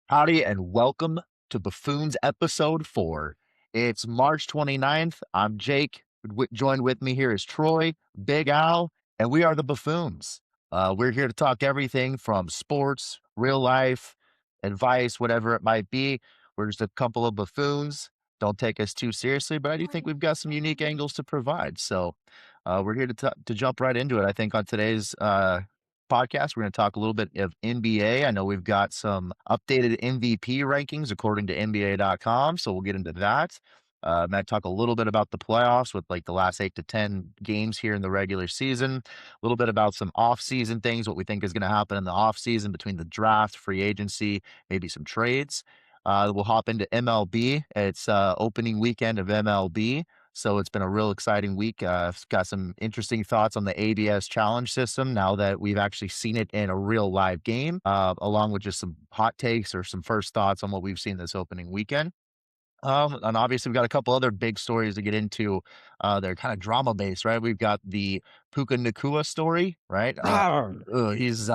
Howdy and welcome to Buffoons episode 4. It's March 29th. I'm Jake. Joined with me here is Troy, Big Al, and we are the Buffoons. We're here to talk everything from sports, real life, advice, whatever it might be. We're just a couple of buffoons. Don't take us too seriously, but I do think we've got some unique angles to provide. So we're here to jump right into it. I think on today's podcast, we're going to talk a little bit of NBA. I know we've got some updated MVP rankings according to NBA.com, so we'll get into that. Might talk a little bit about the playoffs with like the last 8 to 10 games here in the regular season. A little bit about some off-season things, what we think is going to happen in the off-season between the draft, free agency, maybe some trades. We'll hop into MLB. It's opening weekend of MLB. So it's been a real exciting week. I've got some interesting thoughts on the ABS challenge system now that we've actually seen it in a real live game, along with just some hot takes or some first thoughts on what we've seen this opening weekend. And obviously, we've got a couple other big stories to get into. They're kind of drama based, right? We've got the Puka Nacua story, right? He's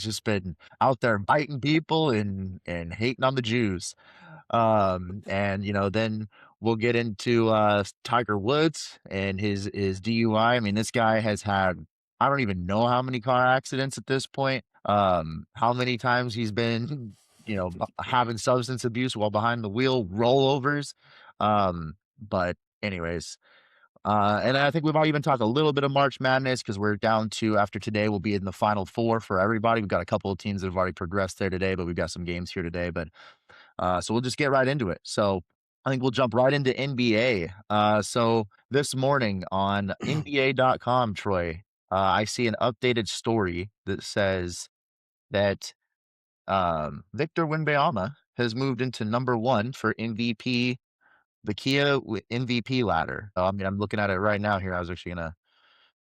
just been out there biting people and hating on the Jews. And then we'll get into Tiger Woods and his DUI. I mean, this guy has had I don't even know how many car accidents at this point. How many times he's been having substance abuse while behind the wheel, rollovers. But anyways, and I think we've all even talked a little bit of March Madness because we're down to after today we'll be in the Final Four for everybody. We've got a couple of teams that have already progressed there today, but we've got some games here today. But so we'll just get right into it. So I think we'll jump right into NBA. So this morning on NBA.com, Troy, I see an updated story that says that Victor Wembanyama has moved into number 1 for MVP, the Kia MVP ladder. I mean, I'm looking at it right now here. I was actually gonna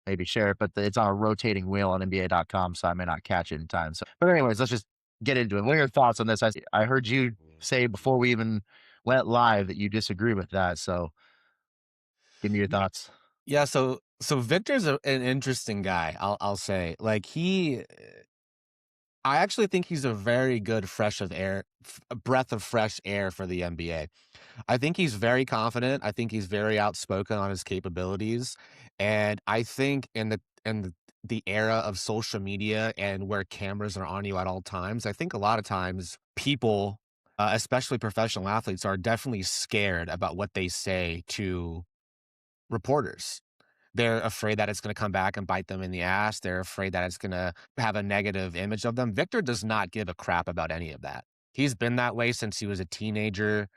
maybe share it, but it's on a rotating wheel on NBA.com, so I may not catch it in time. So, but anyways, let's just get into it. What are your thoughts on this? I heard you say before we even went live that you disagree with that. So, give me your thoughts. Yeah, so Victor's an interesting guy. I'll say, like I actually think he's a very good breath of fresh air for the NBA. I think he's very confident. I think he's very outspoken on his capabilities, and I think in the era of social media and where cameras are on you at all times, I think a lot of times people, especially professional athletes, are definitely scared about what they say to reporters. They're afraid that it's going to come back and bite them in the ass. They're afraid that it's going to have a negative image of them. Victor does not give a crap about any of that. He's been that way since he was a teenager.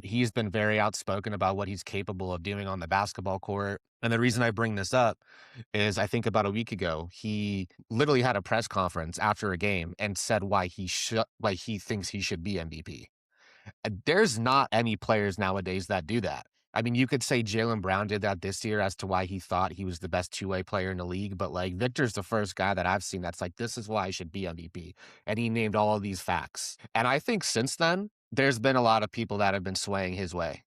He's been very outspoken about what he's capable of doing on the basketball court. And the reason I bring this up is I think about a week ago, he literally had a press conference after a game and said why he thinks he should be MVP. There's not any players nowadays that do that. I mean, you could say Jaylen Brown did that this year as to why he thought he was the best two-way player in the league, but, like, Victor's the first guy that I've seen that's like, "This is why I should be MVP," and he named all of these facts. And I think since then, there's been a lot of people that have been swaying his way.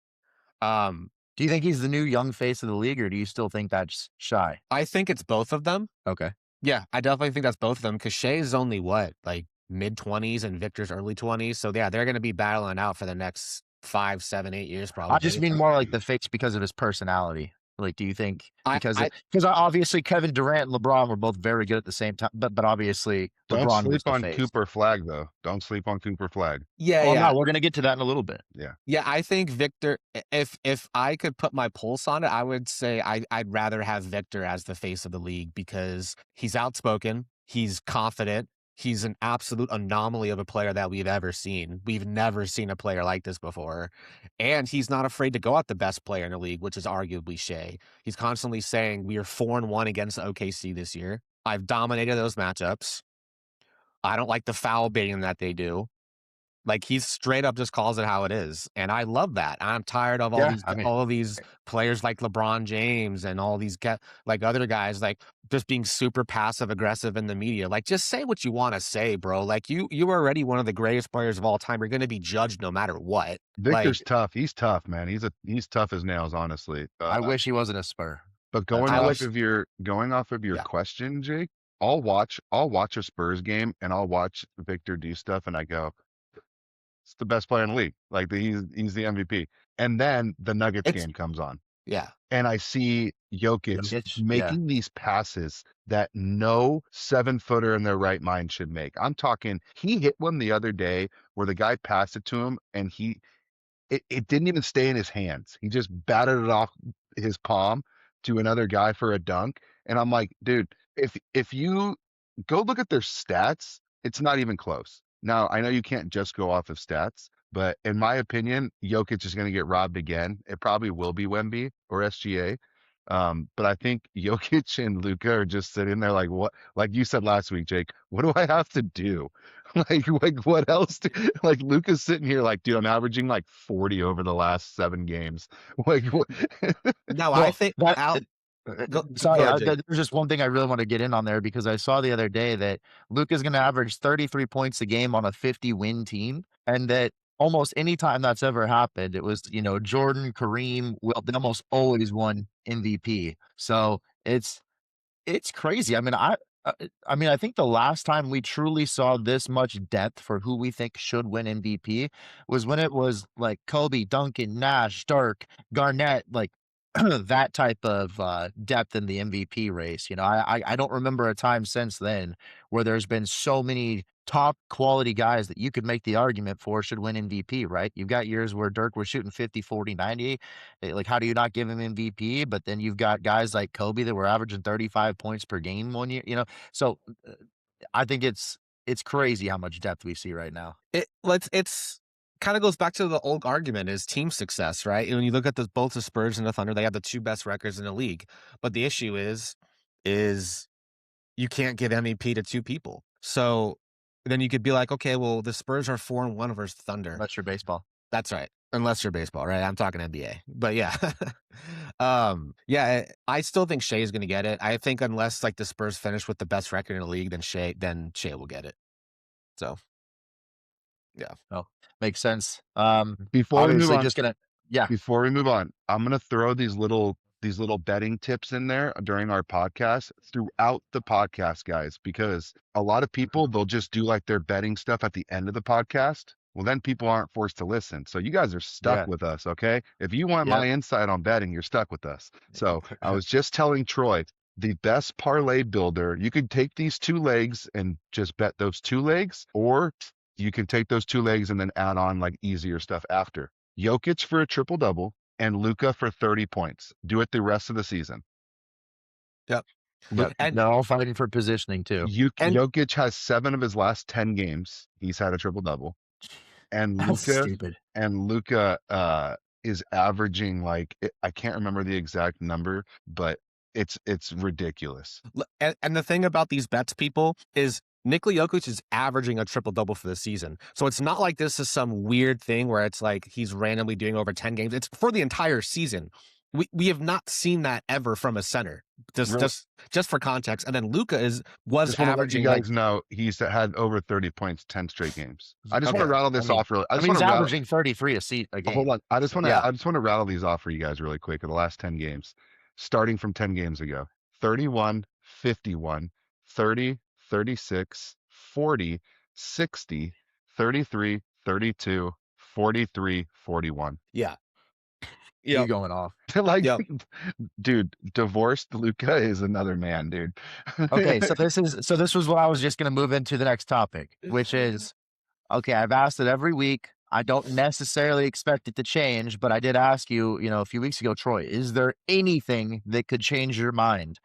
Um, Do you think he's the new young face of the league, or do you still think that's Shy? I think it's both of them. Okay. Yeah, I definitely think that's both of them because Shea's only what, like, mid-20s and Victor's early 20s, so, yeah, they're gonna be battling out for the next 5, 7, 8 years I just probably. mean more like the face because of his personality. Like, do you think I I because obviously Kevin Durant and LeBron were both very good at the same time, but obviously Don't LeBron was sleep the on face. Cooper Flag, though. Don't sleep on Cooper Flag. Yeah, Well, yeah. no, we're gonna get to that in a little bit. Yeah. Yeah, I think Victor, if I could put my pulse on it, I would say I'd rather have Victor as the face of the league because he's outspoken, he's confident, he's an absolute anomaly of a player that we've ever seen. We've never seen a player like this before. And he's not afraid to go at the best player in the league, which is arguably Shea. He's constantly saying, "We are 4-1 against OKC this year. I've dominated those matchups. I don't like the foul baiting that they do." Like, he straight up just calls it how it is, and I love that. I'm tired of Yeah, all of these players like LeBron James and all these like, other guys, like, just being super passive aggressive in the media. Like, just say what you wanna say, bro. Like, you are already one of the greatest players of all time. You're gonna be judged no matter what. Victor's Like, tough. He's tough, man. He's tough as nails, honestly. I wish he wasn't a Spur. But That's going I all. off wish of your Yeah. question, Jake, I'll watch a Spurs game and I'll watch Victor do stuff and I go, It's the best player in the league. Like he's the MVP. And then the Nuggets It's game comes on. Yeah. And I see Jokic Jokic, yeah. making these passes that no 7-footer in their right mind should make. I'm talking, he hit one the other day where the guy passed it to him and it didn't even stay in his hands. He just batted it off his palm to another guy for a dunk. And I'm like, dude, if you go look at their stats, it's not even close. Now, I know you can't just go off of stats, but in my opinion, Jokic is going to get robbed again. It probably will be Wemby or SGA. But I think Jokic and Luka are just sitting there like, what, like you said last week, Jake, what do I have to do? Like what else? Like Luka's sitting here like, dude, I'm averaging like 40 over the last 7 games. Like, what? No, Well, I think sorry, go ahead, Jake. there's just one thing I really want to get in on there because I saw the other day that Luka's going to average 33 points a game on a 50-win team, and that almost any time that's ever happened, it was, Jordan, Kareem, they almost always won MVP. So it's crazy. Uh, I think the last time we truly saw this much depth for who we think should win MVP was when it was like Kobe, Duncan, Nash, Dirk, Garnett, like that type of depth in the MVP race. I don't remember a time since then where there's been so many top quality guys that you could make the argument for should win MVP, right? You've got years where Dirk was shooting 50, 40, 90. Like, how do you not give him MVP? But then you've got guys like Kobe that were averaging 35 points per game one year. So I think it's crazy how much depth we see right now. It's kind of goes back to the old argument is team success, right? When you look at both the Spurs and the Thunder, they have the 2 best records in the league. But the issue is you can't give MVP to 2 people. So then you could be like, okay, well, the Spurs are 4-1 versus Thunder. Unless you're baseball. That's right. Unless you're baseball, right? I'm talking NBA. But yeah. Yeah, I still think Shea's going to get it. I think unless like the Spurs finish with the best record in the league, then Shea will get it. So, yeah. Oh, makes sense. Before we move Obviously on, just gonna, yeah, before we move on, I'm gonna throw these little betting tips in there during our podcast throughout the podcast, guys, because a lot of people they'll just do like their betting stuff at the end of the podcast. Well, then people aren't forced to listen. So you guys are stuck Yeah. with us, okay? If you want Yeah. my insight on betting, you're stuck with us. So I was just telling Troy, the best parlay builder, you could take these 2 legs and just bet those 2 legs, or you can take those 2 legs and then add on like easier stuff after. Jokic for a triple double and Luka for 30 points. Do it the rest of the season. Yep. And they're all fighting for positioning too. Jokic has 7 of his last 10 games. He's had a triple double. And That's stupid. Luka is averaging like I can't remember the exact number, but it's ridiculous. And the thing about these bets, people, is Nikola Jokic is averaging a triple-double for the season. So it's not like this is some weird thing where it's like he's randomly doing over 10 games. It's for the entire season. We have not seen that ever from a center. Just for context. And then Luka was averaging. You guys know he's had over 30 points 10 straight games. I just want to rattle this off really. He's averaging 33 a game. Hold on. I just want to rattle these off for you guys really quick of the last 10 games. Starting from 10 games ago. 31, 51, 30, 36, 40, 60, 33, 32, 43, 41. Yeah. You're going off. Like, dude, divorced Luka is another man, dude. Okay, so this was what I was just going to move into the next topic, which is, okay, I've asked it every week. I don't necessarily expect it to change, but I did ask you, a few weeks ago, Troy, is there anything that could change your mind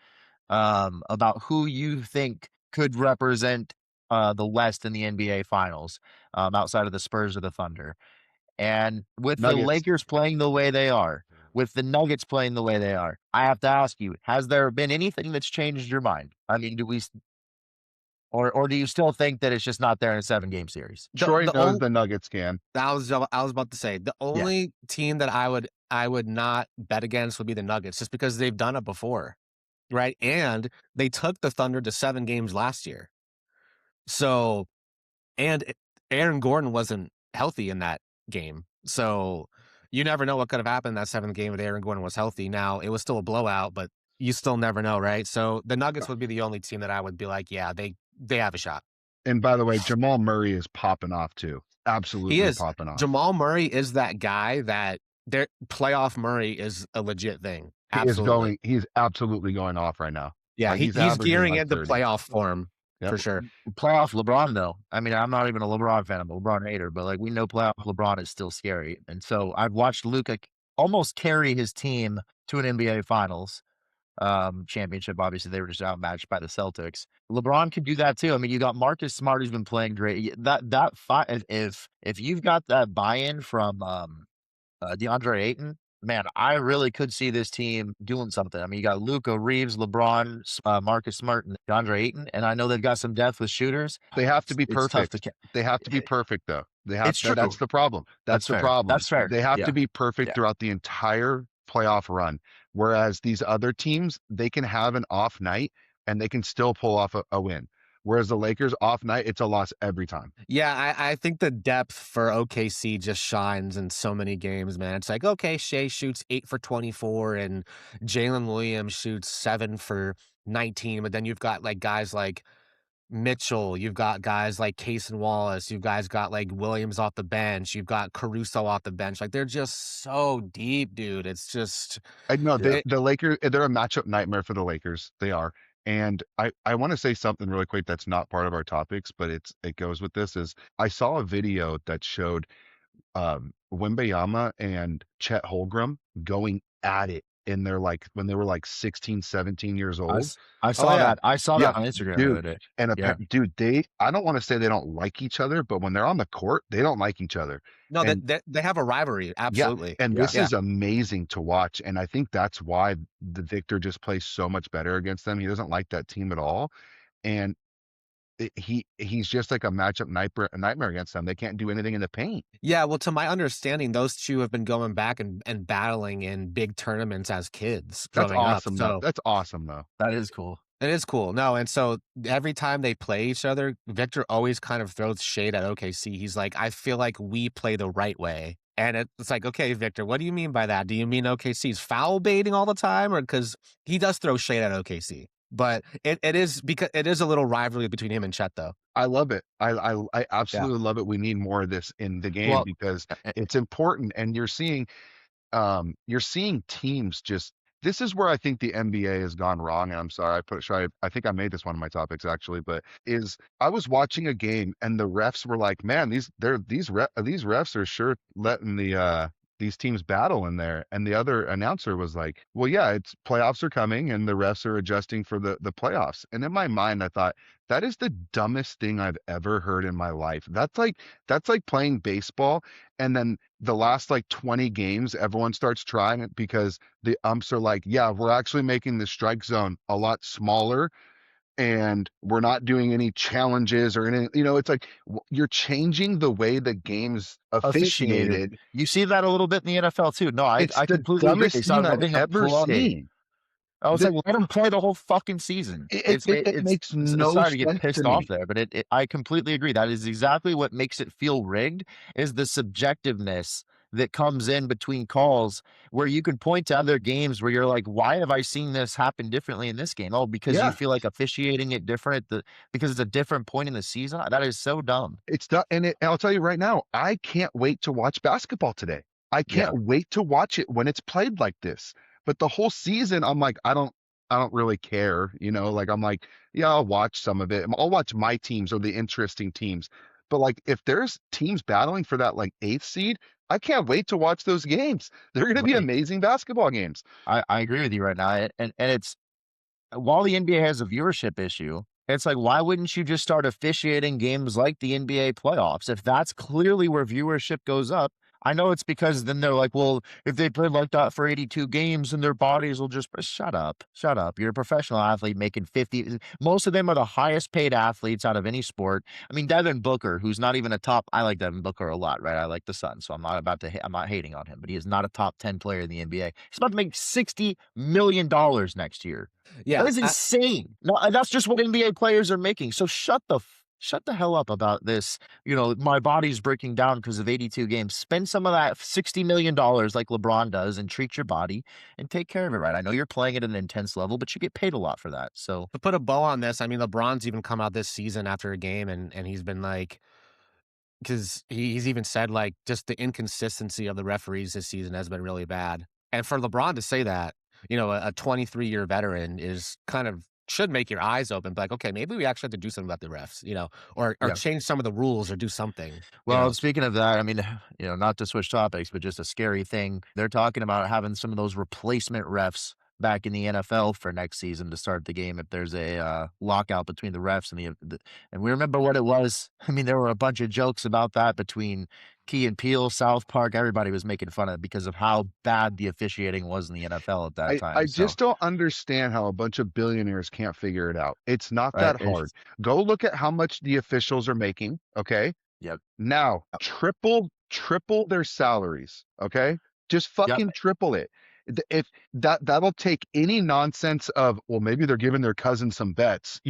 about who you think could represent the West in the NBA Finals outside of the Spurs or the Thunder? And with Nuggets. the Lakers playing the way they are, with the Nuggets playing the way they are, I have to ask you, has there been anything that's changed your mind? I mean, or do you still think that it's just not there in a 7-game series? Troy knows the Nuggets can. I was about to say the only team that I would not bet against would be the Nuggets, just because they've done it before, right? And they took the Thunder to 7 games last year. So, and Aaron Gordon wasn't healthy in that game. So you never know what could have happened in that 7th game if Aaron Gordon was healthy. Now, it was still a blowout, but you still never know, right? So the Nuggets would be the only team that I would be like, yeah, they have a shot. And by the way, Jamal Murray is popping off too. He absolutely is. popping off. Jamal Murray is that guy that their playoff Murray is a legit thing. Absolutely. He's absolutely going off right now. Yeah, Like he's he's averaging gearing like into 30. playoff form Yep. for sure. Playoff LeBron, though. I mean, I'm not even a LeBron fan. I'm a LeBron hater, but like we know playoff LeBron is still scary. And so I've watched Luka almost carry his team to an NBA Finals championship. Obviously, they were just outmatched by the Celtics. LeBron could do that too. I mean, you got Marcus Smart who's been playing great. That fight, if you've got that buy-in from DeAndre Ayton, man, I really could see this team doing something. I mean, you got Luka, Reeves, LeBron, Marcus Smart, and DeAndre Ayton, and I know they've got some depth with shooters. They have to be It's tough perfect. to. They have to be perfect though. It's true. That's the problem. That's the fair. problem. That's fair. They have Yeah. to be perfect Yeah. throughout the entire playoff run. Whereas these other teams, they can have an off night and they can still pull off a win. Whereas the Lakers off night, it's a loss every time. Yeah, I think the depth for OKC just shines in so many games, man. It's like, okay, Shea shoots 8 for 24 and Jalen Williams shoots 7 for 19, but then you've got like guys like Mitchell, you've got guys like Case and Wallace, you guys got like Williams off the bench, you've got Caruso off the bench. Like they're just so deep, dude. It's just I know it- the Lakers, they're a matchup nightmare for the Lakers. They are. And I want to say something really quick that's not part of our topics, but it goes with this is I saw a video that showed Wembayama and Chet Holmgren going at it in their like when they were like 16, 17 years old. I saw yeah. that. I saw Yeah, that on Instagram the dude. other day. And Yeah. dude, I don't want to say they don't like each other, but when they're on the court, they don't like each other. No, And they have a rivalry. Absolutely. and Yeah. this is amazing to watch. And I think that's why the Victor just plays so much better against them. He doesn't like that team at all. And he's just like a matchup nightmare against them. They can't do anything in the paint. Yeah, well, to my understanding, those two have been going back and battling in big tournaments as kids That's growing awesome up. though. So That's awesome though. That is cool. it is cool. No, and so every time they play each other, Victor always kind of throws shade at OKC. He's like, I feel like we play the right way. And it's like, okay, Victor, what do you mean by that? Do you mean OKC's foul baiting all the time? Or because he does throw shade at OKC. But it is because it is a little rivalry between him and Chet, though. I love it. I absolutely love it. We need more of this in the game Well, because it's important. And you're seeing teams just this is where I think the NBA has gone wrong. And I'm sorry, I think I made this one of my topics actually, but is I was watching a game and the refs were like, man, these refs are sure letting these teams battle in there. And the other announcer was like, well, yeah, it's playoffs are coming and the refs are adjusting for the playoffs. And in my mind, I thought that is the dumbest thing I've ever heard in my life. That's like playing baseball. And then the last like 20 games, everyone starts trying it because the umps are like, yeah, we're actually making the strike zone a lot smaller and we're not doing any challenges or any, it's like you're changing the way the game's officiated. You see that a little bit in the NFL too. No, I It's the completely agree. dumbest They thing started I've letting them ever play. seen. I was like, let them play the whole fucking season. It makes no starting to get sense pissed to off me. there, but I completely agree. That is exactly what makes it feel rigged is the subjectiveness that comes in between calls where you can point to other games where you're like, why have I seen this happen differently in this game? Oh, because Yeah. you feel like officiating it different because it's a different point in the season. That is so dumb. It's done, and I'll tell you right now, I can't wait to watch basketball today. I can't wait to watch it when it's played like this. But the whole season, I'm like, I don't really care, like I'm like, yeah, I'll watch some of it. I'll watch my teams or the interesting teams. But like if there's teams battling for that like 8th seed, I can't wait to watch those games. They're going to be Right. amazing basketball games. I agree with you right now. And it's while the NBA has a viewership issue, it's like, why wouldn't you just start officiating games like the NBA playoffs? If that's clearly where viewership goes up, I know it's because then they're like, well, if they played like that for 82 games and their bodies will just shut up. You're a professional athlete making 50. Most of them are the highest paid athletes out of any sport. I mean, Devin Booker, who's not even a top, I like Devin Booker a lot, right? I like the Suns, so I'm not hating on him, but he is not a top 10 player in the NBA. He's about to make $60 million next year. Yeah, That is insane. No, and that's just what NBA players are making. So shut the hell up about this. My body's breaking down because of 82 games. Spend some of that $60 million like LeBron does and treat your body and take care of it right. I know you're playing at an intense level, but you get paid a lot for that. So to put a bow on this, I mean, LeBron's even come out this season after a game and he's been like, because he's even said like just the inconsistency of the referees this season has been really bad. And for LeBron to say that, a 23-year veteran is kind of should make your eyes open, like, okay, maybe we actually have to do something about the refs, or Yeah. change some of the rules or do something. Well, speaking of that, I mean, not to switch topics, but just a scary thing. They're talking about having some of those replacement refs back in the NFL for next season to start the game if there's a lockout between the refs and and we remember what it was. I mean, there were a bunch of jokes about that between Key and Peele, South Park. Everybody was making fun of it because of how bad the officiating was in the NFL at that time. I just don't understand how a bunch of billionaires can't figure it out. It's not Right, that hard. Go look at how much the officials are making. Okay. Yep. Now triple their salaries. Okay. Just fucking triple it. If that'll take any nonsense of, well, maybe they're giving their cousin some bets,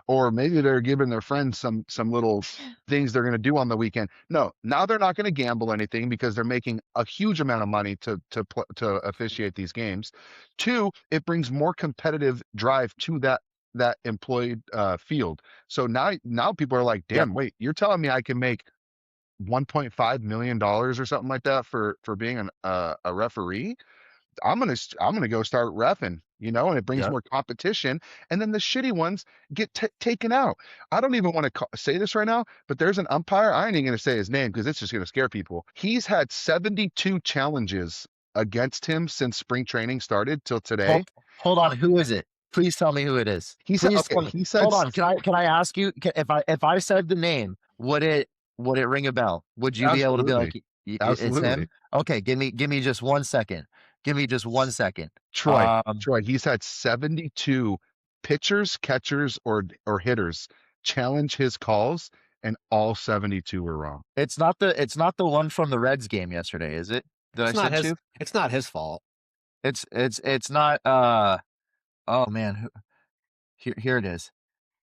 or maybe they're giving their friends some little things they're going to do on the weekend. No, now they're not going to gamble anything because they're making a huge amount of money to officiate these games. Two, it brings more competitive drive to that employed field. So now people are like, damn, wait, you're telling me I can make $1.5 million or something like that for being a referee? I'm gonna go start reffing, and it brings more competition. And then the shitty ones get taken out. I don't even want to say this right now, but there's an umpire. I ain't even gonna say his name because it's just gonna scare people. He's had 72 challenges against him since spring training started till today. Hold on, who is it? Please tell me who it is. He said, hold on. Can I ask you if I said the name, would it ring a bell? Would you be able to be like, it's him? Okay, give me just 1 second. Give me just 1 second. Troy, he's had 72 pitchers, catchers, or hitters challenge his calls, and all 72 were wrong. It's not the one from the Reds game yesterday, is it? It's not his fault. It's not. Oh man, here it is.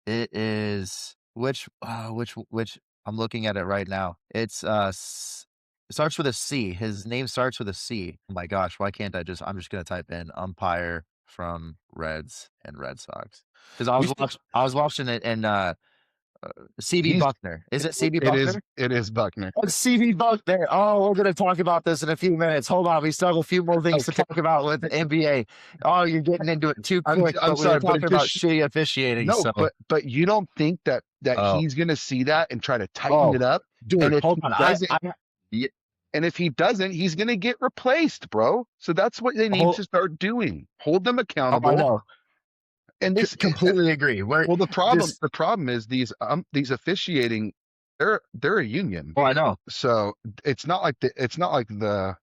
It is which I'm looking at it right now. It's it starts with a C. His name starts with a C. Oh my gosh, why can't I'm just gonna type in umpire from Reds and Red Sox because I was watching it and CB Buckner. Is it CB Buckner? It is Buckner. It's CB Buckner. Oh, we're going to talk about this in a few minutes. Hold on. We still have a few more things to talk about with the NBA. Oh, you're getting into it too quick. I'm sorry, we're talking about shitty officiating. No, but you don't think that he's going to see that and try to tighten it up? Dude, and if hold on. And if he doesn't, he's going to get replaced, bro. So that's what they need to start doing. Hold them accountable. I know. And this completely agree. The problem is these officiating, they're a union. Oh, I know. So it's not like the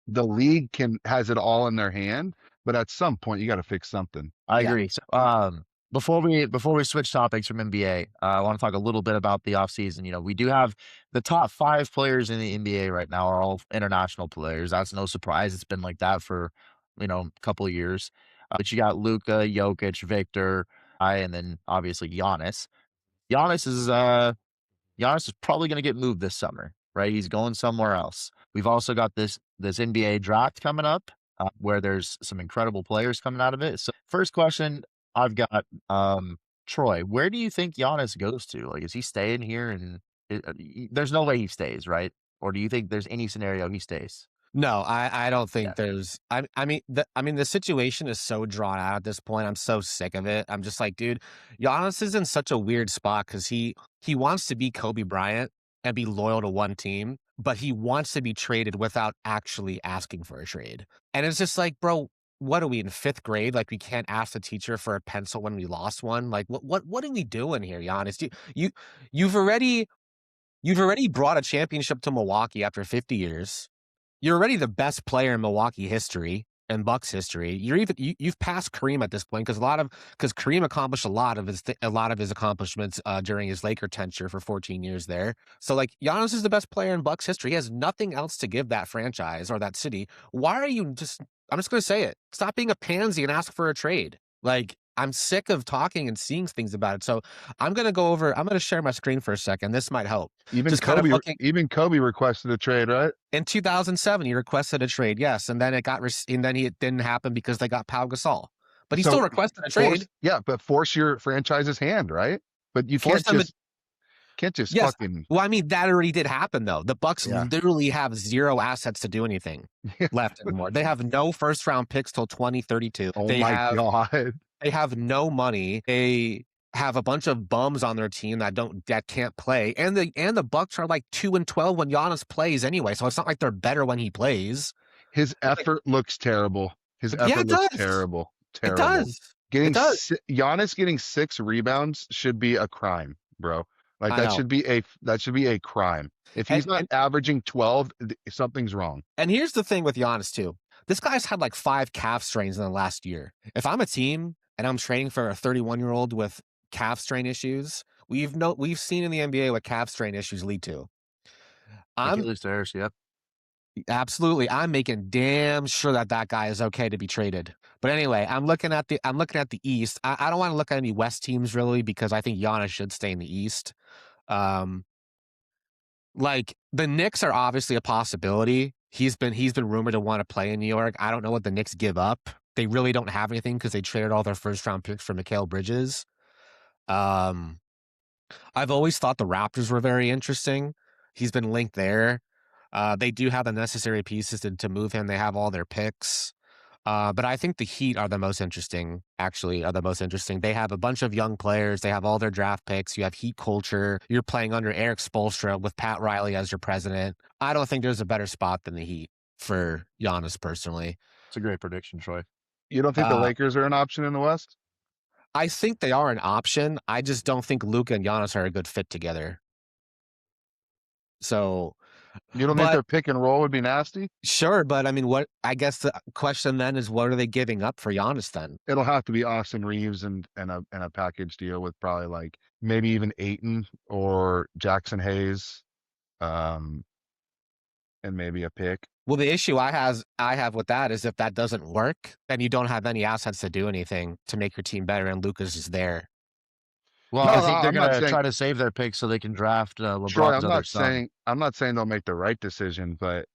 league has it all in their hand, but at some point you got to fix something. I agree. So, before we switch topics from NBA, I want to talk a little bit about the offseason. We do have the top 5 players in the NBA right now are all international players. That's no surprise. It's been like that for a couple of years. But you got Luka, Jokic, Victor, and then obviously Giannis. Giannis is probably going to get moved this summer, right? He's going somewhere else. We've also got this NBA draft coming up where there's some incredible players coming out of it. So first question I've got, Troy, where do you think Giannis goes to? Like, is he staying here? And there's no way he stays, right? Or do you think there's any scenario he stays? No, I don't think there's. I mean, the situation is so drawn out at this point. I'm so sick of it. I'm just like, dude, Giannis is in such a weird spot because he wants to be Kobe Bryant and be loyal to one team, but he wants to be traded without actually asking for a trade. And it's just like, bro, what are we in 5th grade? Like, we can't ask the teacher for a pencil when we lost one. Like, what are we doing here, Giannis? You've already brought a championship to Milwaukee after 50 years. You're already the best player in Milwaukee history and Bucks history. You've passed Kareem at this point because Kareem accomplished a lot of his accomplishments during his Laker tenure for 14 years there. So like Giannis is the best player in Bucks history. He has nothing else to give that franchise or that city. Why are you just? I'm just going to say it. Stop being a pansy and ask for a trade. Like, I'm sick of talking and seeing things about it. So I'm going to share my screen for a second. This might help. Even Kobe requested a trade, right? In 2007, he requested a trade. Yes. And then it didn't happen because they got Pau Gasol, but he still requested a trade. But force your franchise's hand, right? But you can't just. Can't just Yes. fucking. Well, I mean, that already did happen, though. The Bucks Yeah. literally have zero assets to do anything left anymore. They have no first-round picks till 2032. Oh They my have god. they have no money. They have a bunch of bums on their team that can't play, and the Bucks are like 2-12 when Giannis plays anyway. So it's not like they're better when he plays. His Like, effort looks terrible. His yeah, effort it looks does. terrible. It Terrible. does. Getting It does. Giannis getting 6 rebounds should be a crime, bro. Like I know. should be a crime. If he's And, not and averaging 12, something's wrong. and here's the thing with Giannis too. This guy's had like 5 calf strains in the last year. If I'm a team and I'm trading for a 31-year-old with calf strain issues, we've seen in the NBA what calf strain issues lead to. Achilles tears, yep. Absolutely. I'm making damn sure that guy is okay to be traded. But anyway, I'm looking at the East. I don't want to look at any West teams really because I think Giannis should stay in the East. Like the Knicks are obviously a possibility. He's been rumored to want to play in New York. I don't know what the Knicks give up. They really don't have anything because they traded all their first round picks for Mikal Bridges. I've always thought the Raptors were very interesting. He's been linked there. They do have the necessary pieces to move him. They have all their picks. But I think the Heat are the most interesting, They have a bunch of young players. They have all their draft picks. You have Heat culture. You're playing under Eric Spoelstra with Pat Riley as your president. I don't think there's a better spot than the Heat for Giannis personally. It's a great prediction, Troy. You don't think the Lakers are an option in the West? I think they are an option. I just don't think Luka and Giannis are a good fit together. So you don't think their pick and roll would be nasty? Sure, but I mean, I guess the question then is, what are they giving up for Giannis then? It'll have to be Austin Reeves and a package deal with probably like maybe even Ayton or Jackson Hayes, and maybe a pick. Well, the issue I have with that is if that doesn't work, then you don't have any assets to do anything to make your team better, and Lucas is there. Well, I think they're going to try to save their picks so they can draft LeBron's other son. I'm not saying they'll make the right decision, but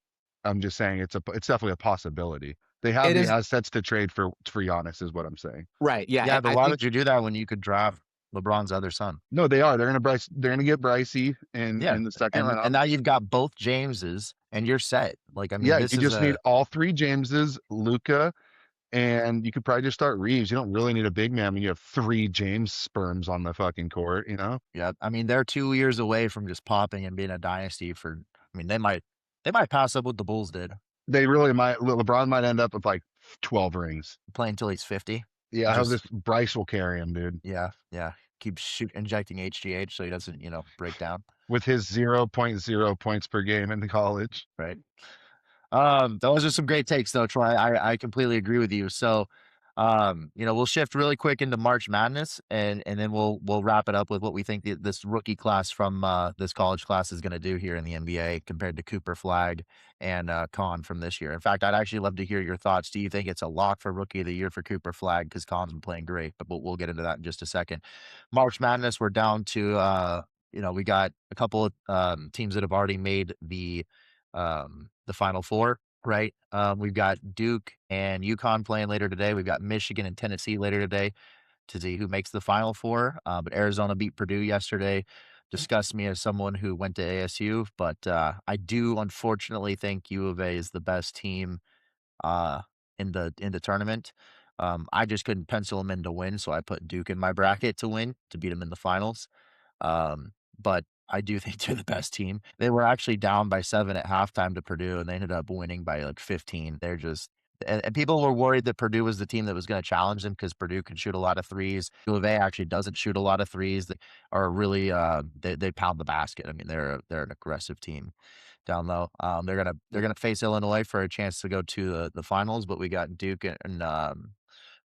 I'm just saying it's definitely a possibility. They have the assets to trade for Giannis, is what I'm saying. Right? Yeah. Yeah, but why would you do that when you could draft LeBron's other son? No, they are. They're gonna get Brycey in the second round, and now you've got both Jameses, and you're set. Like, I mean, you just need all 3 Jameses, Luka. And you could probably just start Reeves. You don't really need a big man when you have 3 James sperms on the fucking court, you know? Yeah. I mean, they're 2 years away from just popping and being a dynasty I mean, they might pass up what the Bulls did. They really might. LeBron might end up with like 12 rings. Playing until he's 50. Yeah, I hope this Bryce will carry him, dude. Yeah. Yeah. Keep injecting HGH so he doesn't, break down. With his 0.0 points per game in the college. Right. Those are some great takes though, Troy. I completely agree with you. So, we'll shift really quick into March Madness and then we'll wrap it up with what we think this rookie class from this college class is going to do here in the NBA compared to Cooper Flag and Kahn from this year. In fact, I'd actually love to hear your thoughts. Do you think it's a lock for rookie of the year for Cooper Flag? Because Kahn's been playing great, but we'll get into that in just a second. March Madness, we're down to we got a couple of teams that have already made the Final Four, right? We've got Duke and UConn playing later today. We've got Michigan and Tennessee later today to see who makes the Final Four. But Arizona beat Purdue yesterday. Disgusts me as someone who went to ASU, but I do unfortunately think U of A is the best team in the tournament. I just couldn't pencil them in to win, so I put Duke in my bracket to win, to beat them in the finals. But I do think they're the best team. They were actually down by 7 at halftime to Purdue, and they ended up winning by like 15. They're just and people were worried that Purdue was the team that was going to challenge them because Purdue can shoot a lot of threes. U of A actually doesn't shoot a lot of threes. They are really they pound the basket. I mean, they're an aggressive team down low. They're gonna face Illinois for a chance to go to the finals, but we got Duke and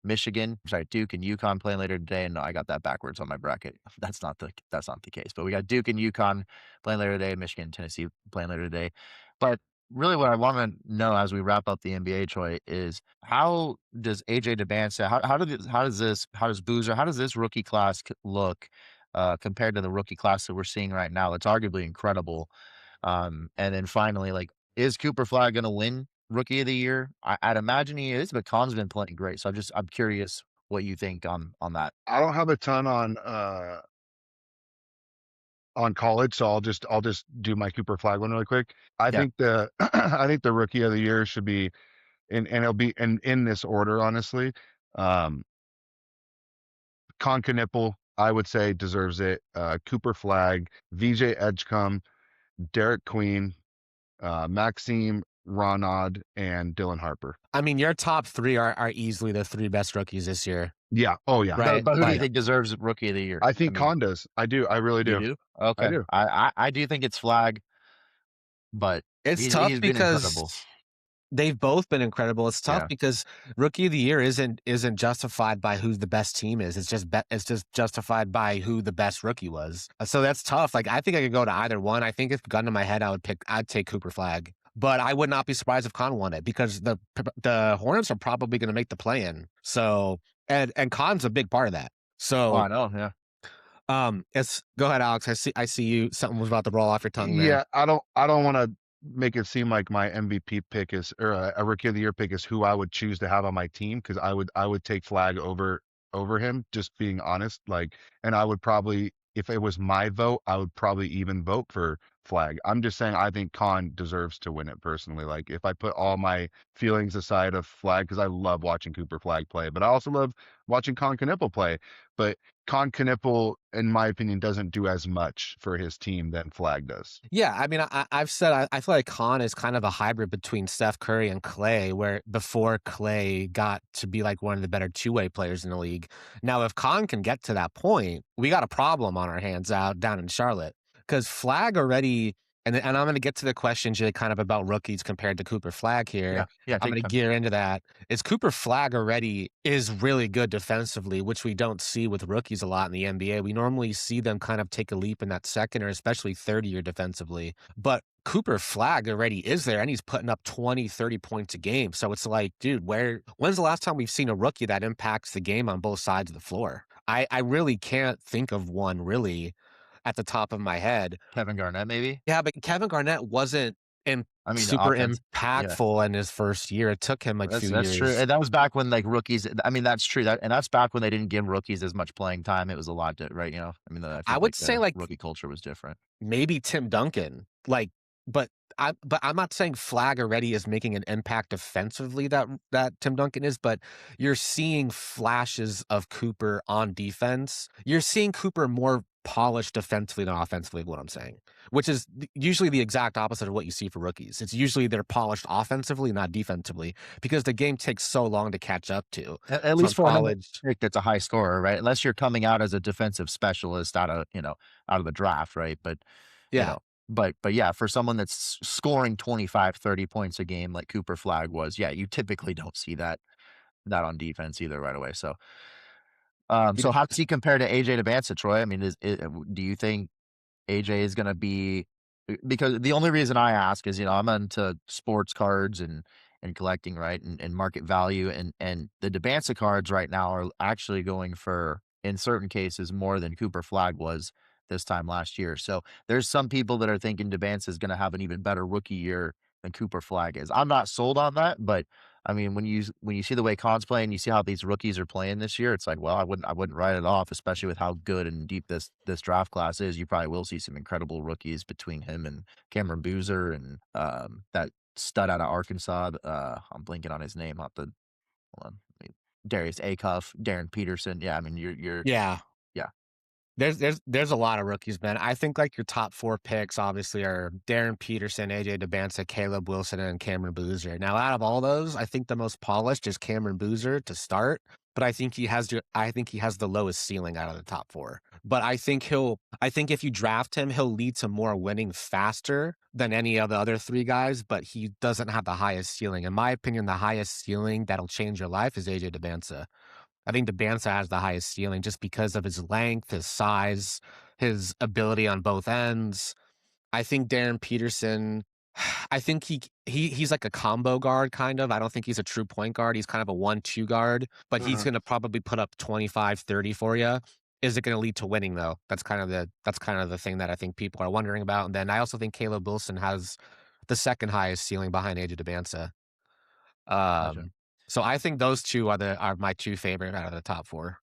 Duke and UConn playing later today, and I got that backwards on my bracket. That's not the case. But we got Duke and UConn playing later today, Michigan and Tennessee playing later today. But really, what I want to know as we wrap up the NBA, Troy, is how does AJ DeBansa, how does Boozer, how does this rookie class look compared to the rookie class that we're seeing right now? It's arguably incredible. And then finally, like, is Cooper Flag going to win Rookie of the Year? I'd imagine he is, but Kahn's been playing great. So I'm curious what you think on that. I don't have a ton on on college, so I'll just do my Cooper Flag one really quick. I Yeah. think the I think the rookie of the year should be and it'll be in this order, honestly. Um, Nipple, I would say deserves it. Cooper Flag, VJ Edgecombe, Derek Queen, Maxime Ronald, and Dylan Harper. I mean, your top three are easily the three best rookies this year. Yeah. Oh yeah. Right. But who do you Like, think deserves rookie of the year? I think mean, Con does. I do. I really you do. do? I Okay. do. I do think it's Flag, but it's he's tough been because incredible. they've both been incredible. It's tough Yeah. because rookie of the year isn't justified by who the best team is. It's just justified by who the best rookie was. So that's tough. Like, I think I could go to either one. I think if gun to my head, I'd take Cooper Flag. But I would not be surprised if Con won it because the Hornets are probably going to make the play-in. So and Con's a big part of that. So I know. Yeah. It's go ahead, Alex. I see you. Something was about to roll off your tongue there. Yeah. I don't want to make it seem like my MVP pick is or a rookie of the year pick is who I would choose to have on my team because I would take Flag over him. Just being honest, like, and I would probably if it was my vote, I would probably even vote for Flag. I'm just saying I think Con deserves to win it personally. Like if I put all my feelings aside of Flag, because I love watching Cooper Flag play, but I also love watching Con Knipple play. But Con Knipple, in my opinion, doesn't do as much for his team than Flag does. Yeah, I mean, I've said I feel like Con is kind of a hybrid between Steph Curry and Clay, where before Clay got to be like one of the better two-way players in the league. Now, if Con can get to that point, we got a problem on our hands out down in Charlotte because Flag already. And I'm going to get to the question, Jay, kind of about rookies compared to Cooper Flag here. Yeah. I'm going to gear into that. Is Cooper Flag already is really good defensively, which we don't see with rookies a lot in the NBA. We normally see them kind of take a leap in that second or especially third year defensively. But Cooper Flag already is there and he's putting up 20, 30 points a game. So it's like, dude, when's the last time we've seen a rookie that impacts the game on both sides of the floor? I really can't think of one really at the top of my head. Kevin Garnett, maybe? Yeah, but Kevin Garnett wasn't super impactful in his first year. It took him like that's, few that's years. true. And that was back when like rookies. I mean, that's true. And that's back when they didn't give rookies as much playing time. It was a lot, right? You know, I mean, I would say like rookie culture was different. Maybe Tim Duncan, like, but I'm not saying Flag already is making an impact defensively that Tim Duncan is, but you're seeing flashes of Cooper on defense. You're seeing Cooper more polished defensively than offensively, what I'm saying, which is usually the exact opposite of what you see for rookies. It's usually they're polished offensively, not defensively, because the game takes so long to catch up to. At least for college, that's a high scorer, right? Unless you're coming out as a defensive specialist out of the draft, right? But yeah. But yeah, for someone that's scoring 25, 30 points a game like Cooper Flag was, yeah, you typically don't see that on defense either right away. So, so how does he compare to AJ DeBansa, Troy? I mean, do you think AJ is going to be? Because the only reason I ask is, I'm into sports cards and collecting, right, and market value, and the DeBansa cards right now are actually going for, in certain cases, more than Cooper Flag was this time last year. So there's some people that are thinking DeBansa is going to have an even better rookie year than Cooper Flag is. I'm not sold on that, but I mean, when you see the way Con's playing, you see how these rookies are playing this year. It's like, well, I wouldn't write it off, especially with how good and deep this draft class is. You probably will see some incredible rookies between him and Cameron Boozer and that stud out of Arkansas. I'm blanking on his name. Hold on, Darius Acuff, Darren Peterson. Yeah, I mean, you're yeah. There's a lot of rookies, man. I think like your top four picks obviously are Darren Peterson, AJ DeBansa, Caleb Wilson, and Cameron Boozer. Now, out of all those, I think the most polished is Cameron Boozer to start, but I think he has the lowest ceiling out of the top four. But I think if you draft him, he'll lead to more winning faster than any of the other three guys, but he doesn't have the highest ceiling. In my opinion, the highest ceiling that'll change your life is AJ DeBansa. I think DeBansa has the highest ceiling just because of his length, his size, his ability on both ends. I think Darren Peterson, I think he's like a combo guard kind of. I don't think he's a true point guard. He's kind of a 1-2 guard, but he's going to probably put up 25, 30 for you. Is it going to lead to winning though? That's kind of the thing that I think people are wondering about. And then I also think Caleb Wilson has the second highest ceiling behind AJ DeBansa. Gotcha. So I think those two are my two favorite out of the top four.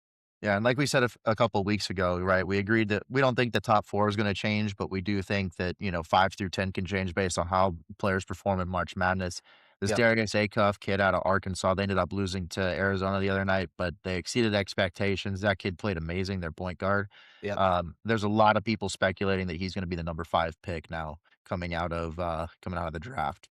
Yeah, and like we said a couple of weeks ago, right? We agreed that we don't think the top 4 is gonna change, but we do think that, 5 through 10 can change based on how players perform in March Madness. This Yep. Darius Acuff kid out of Arkansas, they ended up losing to Arizona the other night, but they exceeded expectations. That kid played amazing, their point guard. Yep. There's a lot of people speculating that he's gonna be the number 5 pick now coming out of the draft.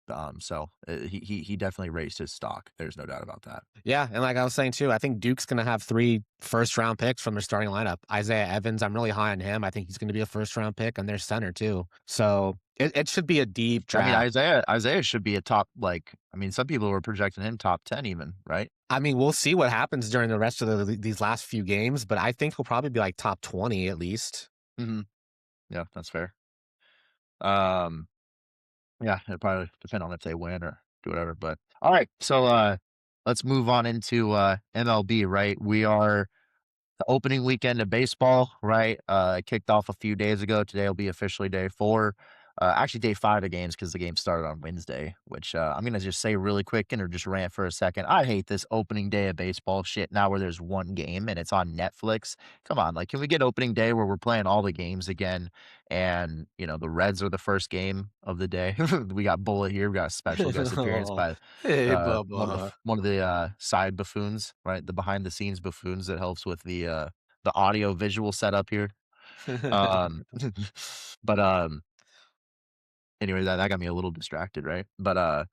He definitely raised his stock. There's no doubt about that. Yeah, and like I was saying too, I think Duke's going to have 3 first-round picks from their starting lineup. Isaiah Evans, I'm really high on him. I think he's going to be a first-round pick, and their center too. So it should be a deep draft. I mean, Isaiah should be a top, some people were projecting him top 10 even, right? I mean, we'll see what happens during the rest of these last few games, but I think he'll probably be like top 20 at least. Mm-hmm. Yeah, that's fair. Yeah, it'll probably depend on if they win or do whatever. But all right, so let's move on into MLB, right? We are the opening weekend of baseball, right? It kicked off a few days ago. Today will be officially day 4. Actually, day 5 of games because the game started on Wednesday, which I'm going to just say really quick and or just rant for a second. I hate this opening day of baseball shit now where there's one game and it's on Netflix. Come on, can we get opening day where we're playing all the games again? And, the Reds are the first game of the day. We got Bullet here. We got a special guest appearance by Hey, one of the side buffoons, right? The behind the scenes buffoons that helps with the audio visual setup here. But anyway, that got me a little distracted, right? But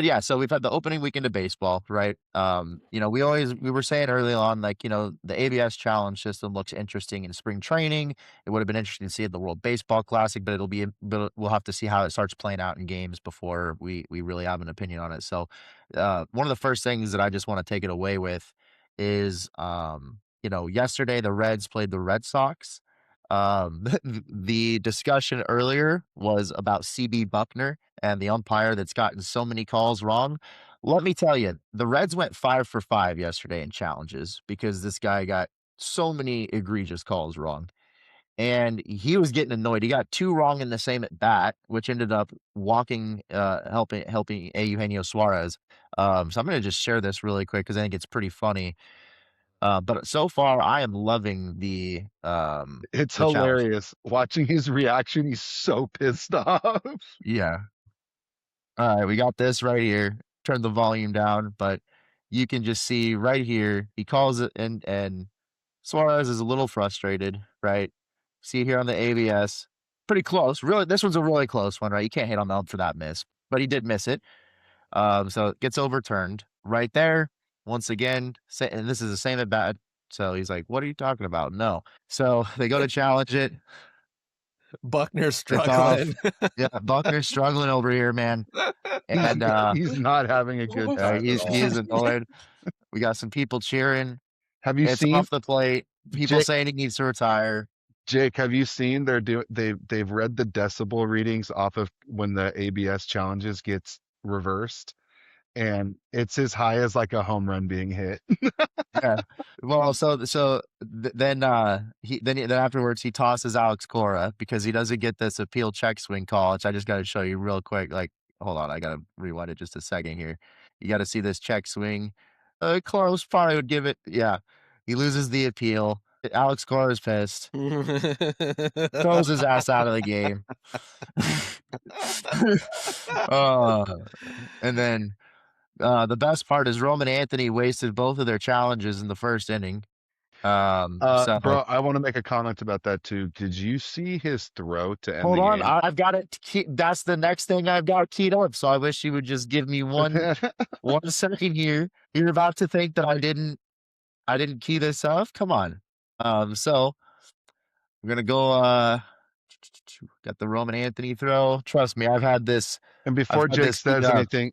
yeah, so we've had the opening weekend of baseball, right? We were saying early on, the ABS challenge system looks interesting in spring training. It would have been interesting to see at the World Baseball Classic, but we'll have to see how it starts playing out in games before we really have an opinion on it. So, one of the first things that I just want to take it away with is, yesterday the Reds played the Red Sox. The discussion earlier was about CB Buckner and the umpire that's gotten so many calls wrong. Let me tell you, the Reds went 5 for 5 yesterday in challenges because this guy got so many egregious calls wrong. And he was getting annoyed. He got 2 wrong in the same at bat, which ended up helping Eugenio Suarez. So I'm going to just share this really quick because I think it's pretty funny. But so far, I am loving It's the challenge. hilarious watching his reaction. He's so pissed off. Yeah. All right, we got this right here. Turn the volume down, but you can just see right here. He calls it, and Suarez is a little frustrated, right? See here on the ABS, pretty close. Really, this one's a really close one, right? You can't hate on the ump for that miss, but he did miss it. So it gets overturned right there. Once again, and this is the same at bat. So he's like, "What are you talking about?" No. So they go to challenge it. Buckner's struggling. Yeah, Buckner's struggling over here, man. And he's not having a good time. He's annoyed. We got some people cheering. Have you It's seen off the plate? People Jake, saying he needs to retire. Jake, have you seen they've read the decibel readings off of when the ABS challenges gets reversed, and it's as high as like a home run being hit. Yeah. Well, then afterwards he tosses Alex Cora because he doesn't get this appeal check swing call, which I just got to show you real quick. Hold on, I got to rewind it just a second here. You got to see this check swing. Cora probably would give it. Yeah. He loses the appeal. Alex Cora is pissed. Throws his ass out of the game. And then the best part is Roman Anthony wasted both of their challenges in the first inning. Bro, I want to make a comment about that too. Did you see his throw to end hold the on, game? I've got it. That's the next thing I've got keyed up. So I wish you would just give me one second here. You're about to think that I didn't key this up. Come on. So we're gonna go. Got the Roman Anthony throw. Trust me, I've had this. And before Jake says anything,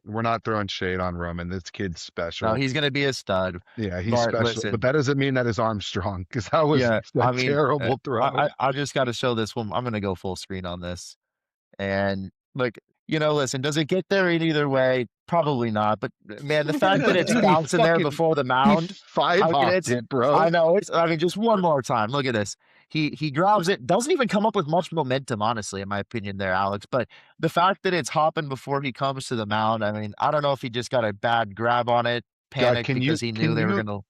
we're not throwing shade on Roman. This kid's special. No, he's gonna be a stud. Yeah, he's special. Listen, but that doesn't mean that his arm's strong, because that was a terrible throw. I just got to show this one. I'm gonna go full screen on this, and listen, does it get there in either way? Probably not. But man, the fact that it's bouncing there before the mound, it, bro. I know. Just one more time. Look at this. He grabs it. Doesn't even come up with much momentum, honestly, in my opinion, there, Alex. But the fact that it's hopping before he comes to the mound, I don't know if he just got a bad grab on it, panicked because he knew they were gonna.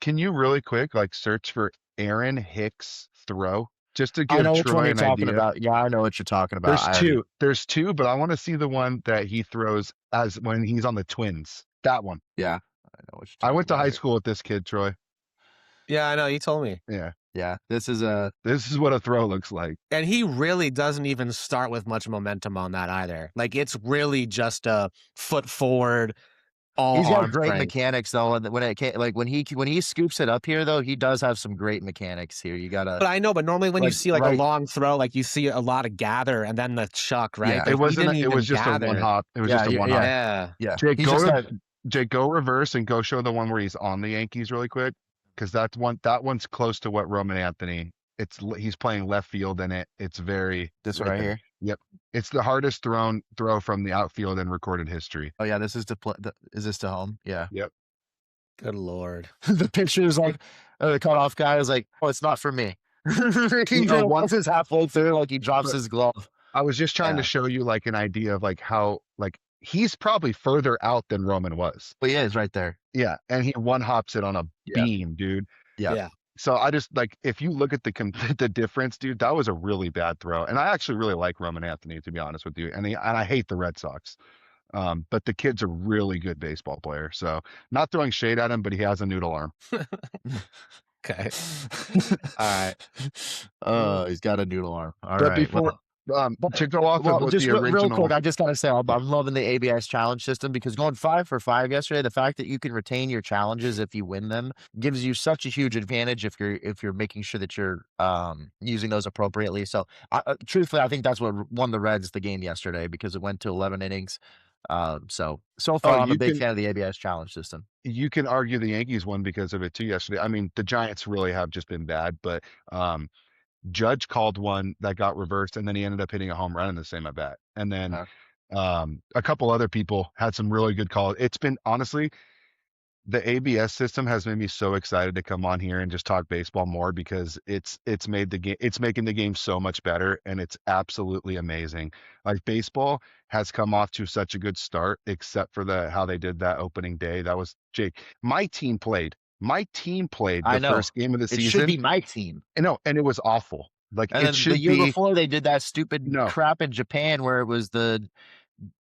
Can you really quick like search for Aaron Hicks throw just to I give know which one Troy you're an talking idea? about. Yeah, I know what you're talking about. There's two, but I want to see the one that he throws as when he's on the Twins. That one. Yeah, I know what you're I talking went to about high here. school with this kid, Troy. Yeah, I know. You told me. Yeah. Yeah, this is what a throw looks like. And he really doesn't even start with much momentum on that either. Like, it's really just a foot forward, all he's got arm great strength. mechanics though, and when he scoops it up here though, he does have some great mechanics here. You gotta. But I know, but normally when you like, see like right- a long throw, like you see a lot of gather and then the chuck, right? Yeah. Like, It he wasn't. didn't It even was just gather. a one hop. It was Yeah, just a yeah, one yeah. hop. Yeah. Yeah, Jake, he's go just to had- Jake, go reverse and go show the one where he's on the Yankees really quick, because that one's close to what Roman Anthony. He's playing left field in it. It's very this right there. here. Yep, it's the hardest throw from the outfield in recorded history. Oh yeah, this is to play. Is this to home? Yeah. Yep. Good Lord. The picture is like the cutoff guy is like, oh, it's not for me. He once is halfway through, like he drops his glove. I was just trying to show you like an idea of like how like he's probably further out than Roman was. But yeah, it's right there. Yeah, and he one hops it on a beam, dude. Yeah. So I just like if you look at the difference, dude, that was a really bad throw. And I actually really like Roman Anthony, to be honest with you. And I hate the Red Sox. But the kid's a really good baseball player. So not throwing shade at him, but he has a noodle arm. Okay. All right. Oh, he's got a noodle arm. All But right. before to go off of what just the original. real quick, I just gotta say I'm loving the ABS challenge system, because going 5 for 5 yesterday, the fact that you can retain your challenges if you win them gives you such a huge advantage if you're making sure that you're using those appropriately. So truthfully, I think that's what won the Reds the game yesterday, because it went to 11 innings. So far I'm a big fan of the ABS challenge system. You can argue the Yankees won because of it too yesterday. I mean, the Giants really have just been bad, but Judge called one that got reversed, and then he ended up hitting a home run in the same at bat. And then a couple other people had some really good calls. It's been honestly, the ABS system has made me so excited to come on here and just talk baseball more, because it's making the game so much better, and it's absolutely amazing. Like, baseball has come off to such a good start, except for how they did that opening day. That was Jake. My team played the first game of the season. It should be my team. And it was awful. Like, And it should the year be. before they did that stupid crap in Japan where it was the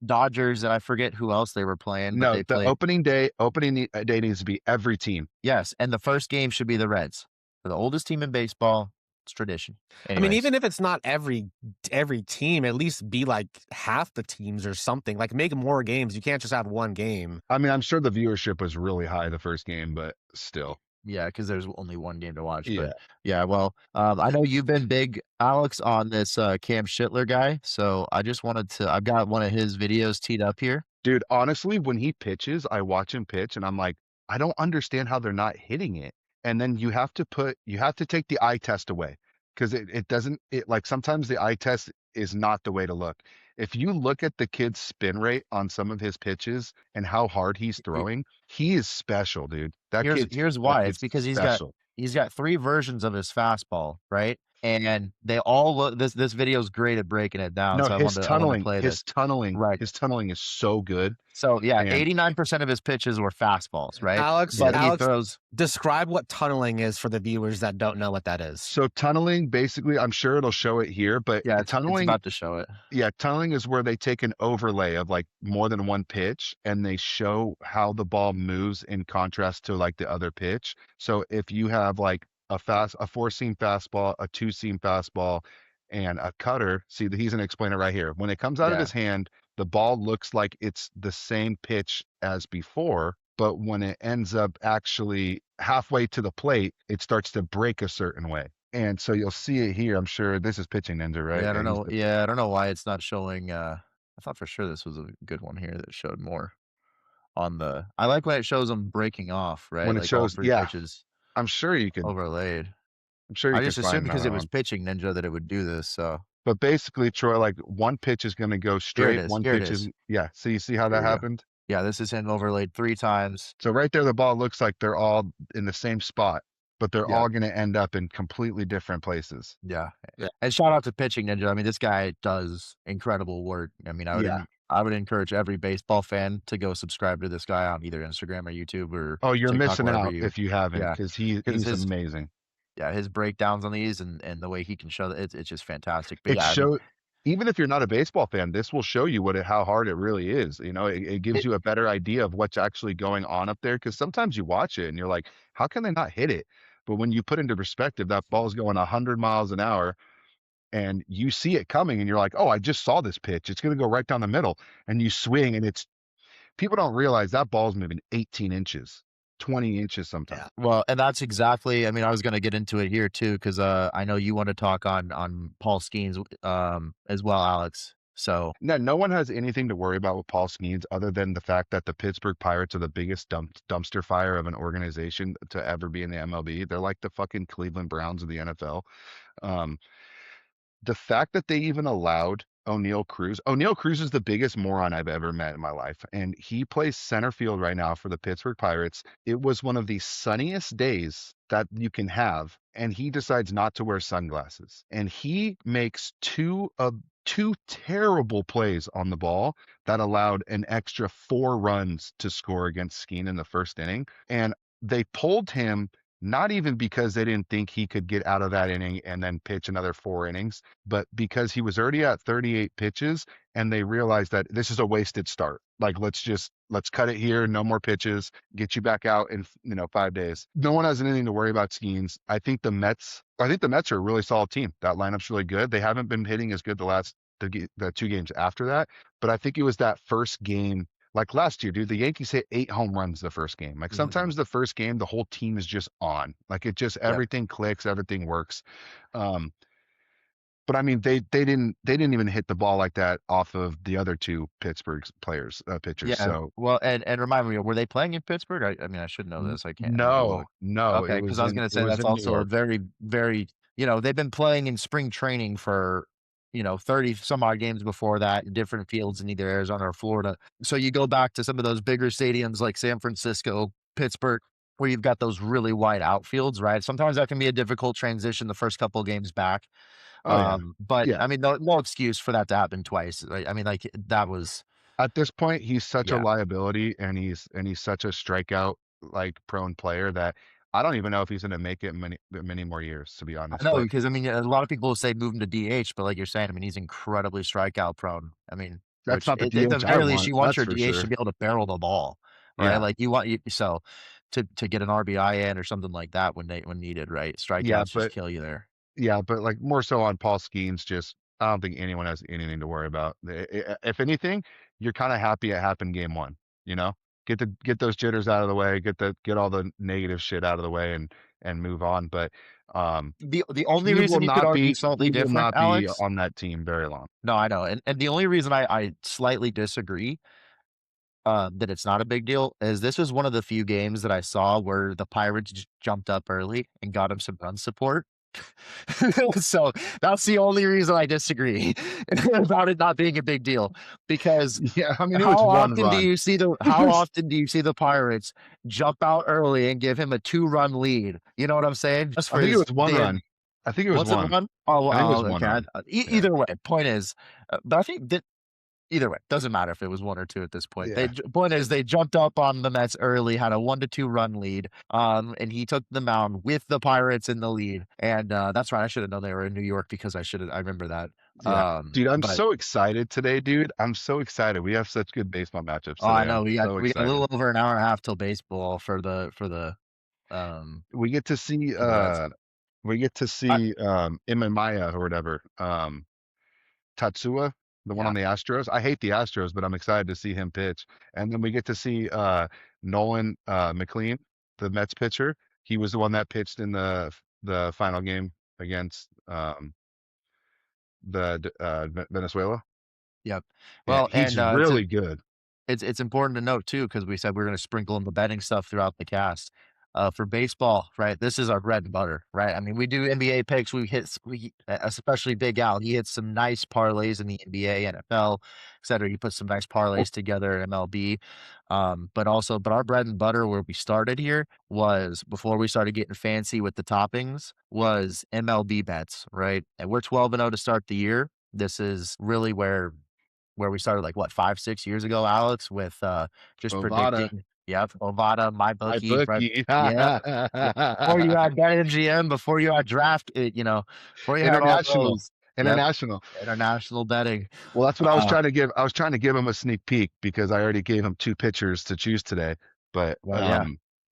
Dodgers and I forget who else they were playing. No, but they opening day needs to be every team. Yes, and the first game should be the Reds. They're the oldest team in baseball. It's tradition. I mean, even if it's not every team, at least be like half the teams or something. Like, make more games. You can't just have one game. I mean, I'm sure the viewership was really high the first game, but still. Yeah, because there's only one game to watch. But yeah, well, I know you've been big, Alex, on this Cam Schittler guy. So I just I've got one of his videos teed up here. Dude, honestly, when he pitches, I watch him pitch and I'm like, I don't understand how they're not hitting it. And then you have to take the eye test away, because like sometimes the eye test is not the way to look. If you look at the kid's spin rate on some of his pitches and how hard he's throwing, he is special, dude. Here's why. It's because he's got 3 versions of his fastball, right? And they all look. This video is great at breaking it down. No, so his tunneling right. His tunneling is so good. So yeah, 89% of his pitches were fastballs, right? Alex, he throws. Describe what tunneling is for the viewers that don't know what that is. So tunneling, basically, I'm sure it'll show it here, but tunneling, it's about to show it. Yeah, tunneling is where they take an overlay of like more than one pitch, and they show how the ball moves in contrast to like the other pitch. So if you have like a 4-seam fastball, a 2-seam fastball, and a cutter, see that he's gonna explain it right here. When it comes out of his hand, the ball looks like it's the same pitch as before, but when it ends up actually halfway to the plate, it starts to break a certain way. And so you'll see it here. I'm sure this is Pitching Ninja, right? Yeah, I don't know. I don't know why it's not showing. I thought for sure this was a good one here that showed more on the. I like when it shows them breaking off, right? When like it shows, pitches. I'm sure you can overlaid. I'm sure you I just assumed because it was on. Pitching Ninja that it would do this. So, but basically, Troy, like one pitch is going to go straight. One pitch is So you see how that happened? Yeah, this is him overlaid 3 times. So right there, the ball looks like they're all in the same spot, but they're Yeah. all going to end up in completely different places. Yeah. Yeah. And shout out to Pitching Ninja. I mean, this guy does incredible work. I mean, Yeah. I would encourage every baseball fan to go subscribe to this guy on either Instagram or YouTube or Oh, you're TikTok, missing wherever out you. if you haven't, Yeah, because because he's amazing. his breakdowns on these and the way he can show that it's just fantastic. But It yeah, I mean, show Even if you're not a baseball fan, this will show you how hard it really is. It gives it, you a better idea of what's actually going on up there. Because sometimes you watch it and you're like, how can they not hit it? But when you put into perspective, that ball's going 100 miles an hour and you see it coming and you're like, oh, I just saw this pitch. It's going to go right down the middle. And you swing and people don't realize that ball's moving 18 inches, 20 inches sometimes. yeah. Well, and that's exactly. I mean, I was going to get into it here too because I know you want to talk on Paul Skeens as well, Alex. So No one has anything to worry about with Paul Skeens other than the fact that the Pittsburgh Pirates are the biggest dumpster fire of an organization to ever be in the MLB. They're like the fucking Cleveland Browns of the NFL. Um, the fact that they even allowed O'Neal Cruz is the biggest moron I've ever met in my life. And he plays center field right now for the Pittsburgh Pirates. It was one of the sunniest days that you can have. And he decides not to wear sunglasses. And he makes two terrible plays on the ball that allowed an extra 4 runs to score against Skeen in the first inning. And they pulled him not even because they didn't think he could get out of that inning and then pitch another 4 innings, but because he was already at 38 pitches and they realized that this is a wasted start. Like, let's cut it here. No more pitches, get you back out in, 5 days. No one has anything to worry about Skeens. I think the Mets are a really solid team. That lineup's really good. They haven't been hitting as good the 2 games after that, but I think it was that first game. Like last year, dude, the Yankees hit 8 home runs the first game. Like sometimes the first game, the whole team is just on. Like everything clicks, everything works. But I mean, they didn't even hit the ball like that off of the other 2 Pittsburgh pitchers. yeah. So Well, and remind me, were they playing in Pittsburgh? I mean, I should know this. I can't. no, Okay, it because was I was going to say in that's New also a York. very, very, they've been playing in spring training for, 30 some odd games before that in different fields in either Arizona or Florida. So you go back to some of those bigger stadiums like San Francisco, Pittsburgh, where you've got those really wide outfields, right? Sometimes that can be a difficult transition the first couple of games back. Oh yeah, But yeah. I mean, no excuse for that to happen twice. Right? I mean, like that was, At this point, he's such a yeah. liability, and he's such a strikeout prone player that I don't even know if he's going to make it many more years, to be I honest. know But because I mean, a lot of people will say move him to DH, but like you're saying, I mean, he's incredibly strikeout prone. I mean, that's which not the at the DH I very least, want. you want That's your for DH to sure. be able to barrel the ball, right? Yeah, Like you want so to get an RBI in or something like that when needed, right? yeah, Strikeouts just but kill you there. like more so on Paul Skeens. Just I don't think anyone has anything to worry about. If anything, you're kind of happy it happened game 1. You know, get those jitters out of the way, get all the negative shit out of the way, and move on. But The only reason you could argue slightly he will different, not be Alex. on that team very long. No, I know, and the only reason I slightly disagree that it's not a big deal is this was one of the few games that I saw where the Pirates jumped up early and got him some run support. So that's the only reason I disagree about it not being a big deal. Because Yeah, I mean it was 1 run. how often do you see the Pirates jump out early and give him a 2-run lead? You know what I'm saying? Just for I think it his was 1 run. I think it was was it 1. one? Oh, I think it was 1 okay. run. Yeah. Either way, point is, but I think that either way, doesn't matter if it was 1 or 2 at this point. Yeah. Point is, they jumped up on the Mets early, had a 1-2 run lead, and he took the mound with the Pirates in the lead. And that's right, I should have known they were in New York because I remember that. Yeah. Dude, I'm but so excited today, dude. I'm so excited. We have such good baseball matchups oh, I today. know I'm we so got a little excited. over an hour and a half till baseball for the We get to see for that. Imamaya or whatever. Tatsua, the one Yeah. on the Astros. I hate the Astros, but I'm excited to see him pitch. And then we get to see Nolan McLean, the Mets pitcher. He was the one that pitched in the final game against Venezuela. Yep. And Well, he's and really good. it's important to note too because we said we're going to sprinkle in the betting stuff throughout the cast. For baseball, right? This is our bread and butter, right? I mean, we do NBA picks. Especially Big Al. He hits some nice parlays in the NBA, NFL, et cetera. He puts some nice parlays together in MLB. But our bread and butter where we started here was before we started getting fancy with the toppings was MLB bets, right? And we're 12-0 to start the year. This is really where we started, like, what, 5, 6 years ago, Alex, with just Bovada. predicting. Yep, Bovada, my My bookie, right? bookie. Yeah. Before you had BetMGM, before you had Draft, before you had all International. those. Yep, International. international betting. Well, that's what I was Uh, trying to give. I was trying to give him a sneak peek because I already gave him 2 pitchers to choose today. But well, yeah.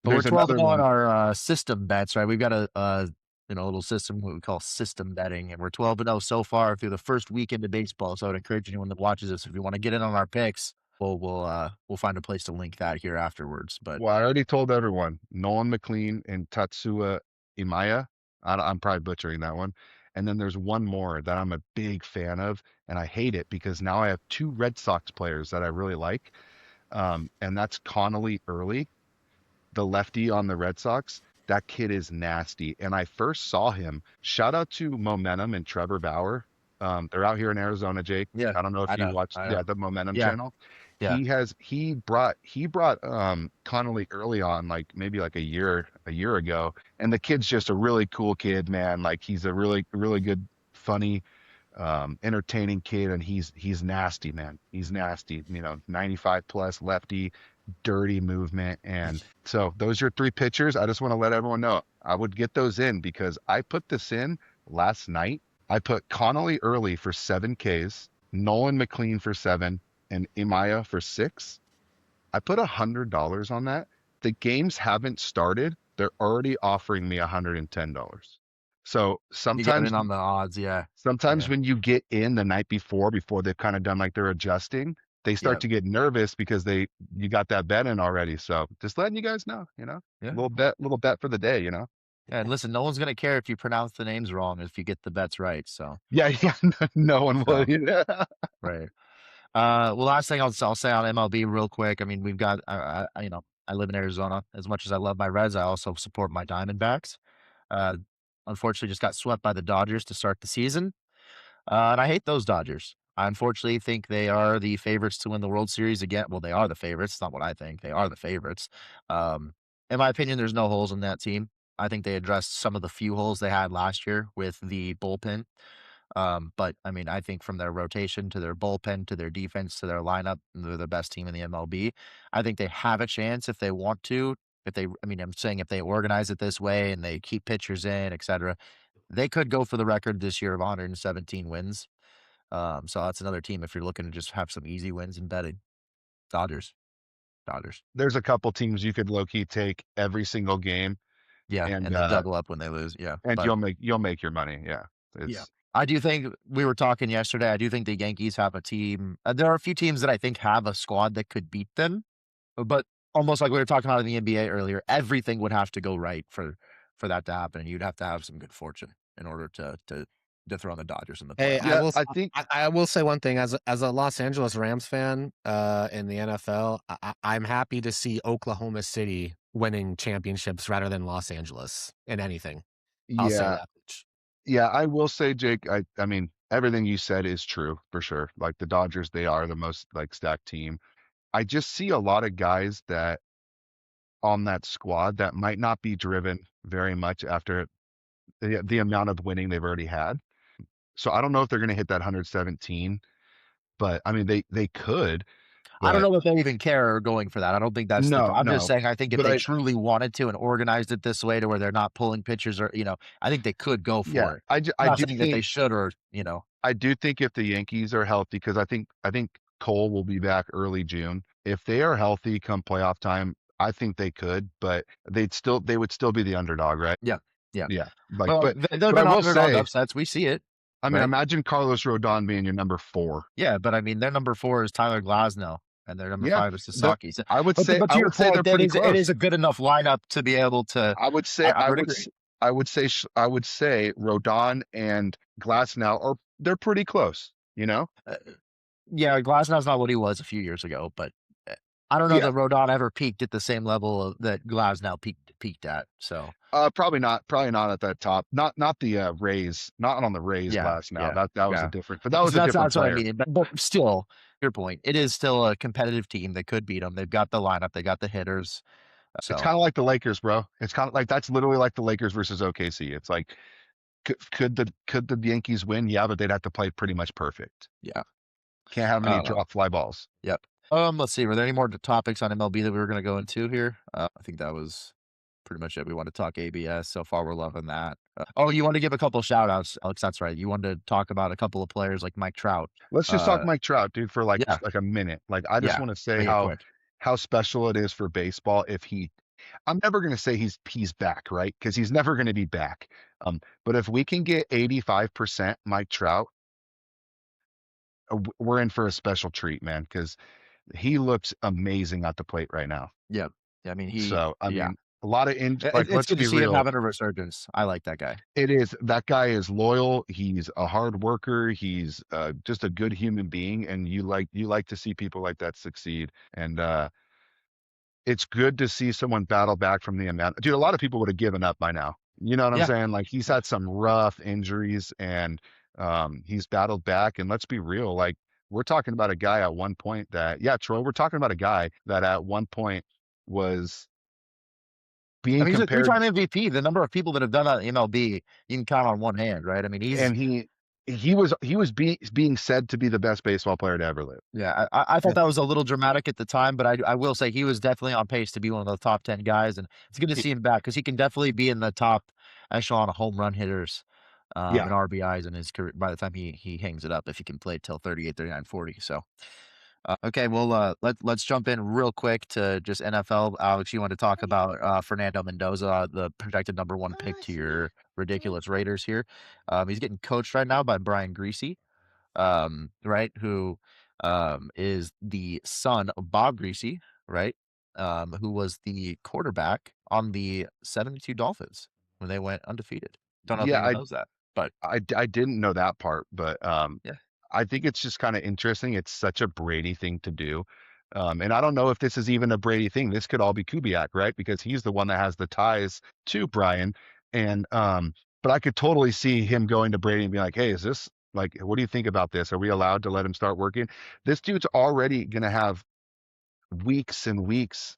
But we're there's 12 another and 0 on one. our system bets, right? We've got a little system what we call system betting, and we're 12 and 0 so far through the first weekend of baseball. So I'd encourage anyone that watches this, if you want to get in on our picks, we'll find a place to link that here afterwards. But Well, I already told everyone Nolan McLean and Tatsua Imaya. I'm probably butchering that one. And then there's one more that I'm a big fan of, and I hate it because now I have 2 Red Sox players that I really like. And that's Connolly Early, the lefty on the Red Sox. That kid is nasty. And I first saw him. Shout out to Momentum and Trevor Bauer. They're out here in Arizona, Jake. yeah, I don't know if you watched the Momentum yeah, channel. yeah. He brought Connolly early on, like maybe like a year ago. And the kid's just a really cool kid, man. Like he's a really good, funny, entertaining kid, and he's nasty, man. He's nasty. 95 plus lefty, dirty movement. And so those are 3 pitchers. I just want to let everyone know I would get those in because I put this in last night. I put Connolly Early for 7 Ks, Nolan McLean for 7, and Imaya for 6. I put $100 on that. The games haven't started. They're already offering me $110. So You get sometimes in on the odds, yeah. Sometimes Yeah. when you get in the night before they've kind of done like they're adjusting, they start Yep. to get nervous because you got that bet in already. So just letting you guys know, Yeah. little bet for the day, Yeah, and listen, no one's gonna care if you pronounce the names wrong if you get the bets right. So Yeah, no one will. right. Well, last thing I'll say on MLB real quick. I mean, we've got I live in Arizona. As much as I love my Reds, I also support my Diamondbacks. Uh, Unfortunately, just got swept by the Dodgers to start the season, and I hate those Dodgers. I unfortunately think they are the favorites to win the World Series again. Well, they are the favorites. It's not what I think. They are the favorites. Um, in my opinion, there's no holes in that team. I think they addressed some of the few holes they had last year with the bullpen. But I mean, I think from their rotation to their bullpen to their defense to their lineup, they're the best team in the MLB. I think they have a chance if they want to. I'm saying if they organize it this way and they keep pitchers in, et cetera, they could go for the record this year of 117 wins. So that's another team if you're looking to just have some easy wins in betting. Dodgers. There's a couple teams you could low key take every single game, Yeah, and then double up when they lose. Yeah, and but you'll make your money. Yeah, yeah. I do think we were talking yesterday. I do think the Yankees have a team. There are a few teams that I think have a squad that could beat them, but almost like we were talking about in the NBA earlier, everything would have to go right for that to happen. You'd have to have some good fortune in order to dethrone the Dodgers in the Hey, playoffs. Yeah, I think I will say one thing as a Los Angeles Rams fan in the NFL, I'm happy to see Oklahoma City winning championships rather than Los Angeles in anything. I'll say yeah, that much. yeah, I will say, Jake, I mean, everything you said is true for sure. Like the Dodgers, they are the most like stacked team. I just see a lot of guys that on that squad that might not be driven very much after the amount of winning they've already had. So I don't know if they're going to hit that 117, but I mean they could, I don't but know if they even care going for that. I don't think that's the. I'm just no. saying. I think if But they truly wanted to and organized it this way to where they're not pulling pitchers, or I think they could go yeah, for it. I I'm not do saying that they think should, or I do think if the Yankees are healthy, because I think Cole will be back early June. If they are healthy come playoff time, I think they could, but they would still be the underdog, right? yeah, yeah. Yeah. Like, Well, but there've but I been will underdog say, upsets. We see it, I mean, right? imagine Carlos Rodon being your number 4. Yeah, but I mean, their number 4 is Tyler Glasnow, and their number Yeah, 5 is Sasaki. So, I would but say but to your they're point, pretty it is close. a good enough lineup to be able to. I would say I would agree. I would say Rodon and Glasnow they're pretty close, Yeah, Glasnow's not what he was a few years ago, but I don't know Yeah. that Rodon ever peaked at the same level that Glasnow peaked peaked at. So probably not at that top. Not the Rays, not on the Rays last now. That was a different, but that was so a different that's player. what I mean. But still, your point. It is still a competitive team that could beat them. They've got the lineup. They got the hitters. So it's kind of like the Lakers, bro. It's kind of like that's literally like the Lakers versus OKC. It's like could the Yankees win? Yeah, but they'd have to play pretty much perfect. Yeah, can't have any drop fly balls. Yep. Let's see. Were there any more topics on MLB that we were going to go into here? I think that was pretty much it. We want to talk ABS. So far, we're loving that. You want to give a couple shout outs, Alex? That's right. You wanted to talk about a couple of players like Mike Trout. Let's just talk Mike Trout, dude, for like a minute. Like, I just want to say how special it is for baseball if I'm never going to say he's back, right? Because he's never going to be back. But if we can get 85% Mike Trout, we're in for a special treat, man, because he looks amazing at the plate right now. Yeah. I mean, I mean, a lot of it's good to see him having a resurgence. I like that guy. It is. That guy is loyal. He's a hard worker. He's just a good human being, and you like to see people like that succeed. And it's good to see someone battle back from the amount. Dude, a lot of people would have given up by now. You know what I'm saying? Like, he's had some rough injuries, and he's battled back. And let's be real, like, we're talking about a guy at one point Troy, we're talking about a guy that at one point was being he's compared. A three-time MVP. The number of people that have done that in MLB, you can count on one hand, right? I mean, he was being said to be the best baseball player to ever live. Yeah, I thought that was a little dramatic at the time, but I will say he was definitely on pace to be one of the top 10 guys, and it's good to see him back because he can definitely be in the top echelon of home run hitters and RBIs in his career by the time he hangs it up, if he can play till 38, 39, 40. So okay, well, let's jump in real quick to just NFL. Alex, you want to talk about Fernando Mendoza, the projected number 1 pick to your ridiculous Raiders here. He's getting coached right now by Brian Greasy, right, who is the son of Bob Greasy, right, who was the quarterback on the 72 Dolphins when they went undefeated. Don't know if anyone knows that, but I didn't know that part, but I think it's just kind of interesting. It's such a Brady thing to do. And I don't know if this is even a Brady thing. This could all be Kubiak, right? Because he's the one that has the ties to Brian. And but I could totally see him going to Brady and being like, hey, is this like, what do you think about this? Are we allowed to let him start working? This dude's already going to have weeks and weeks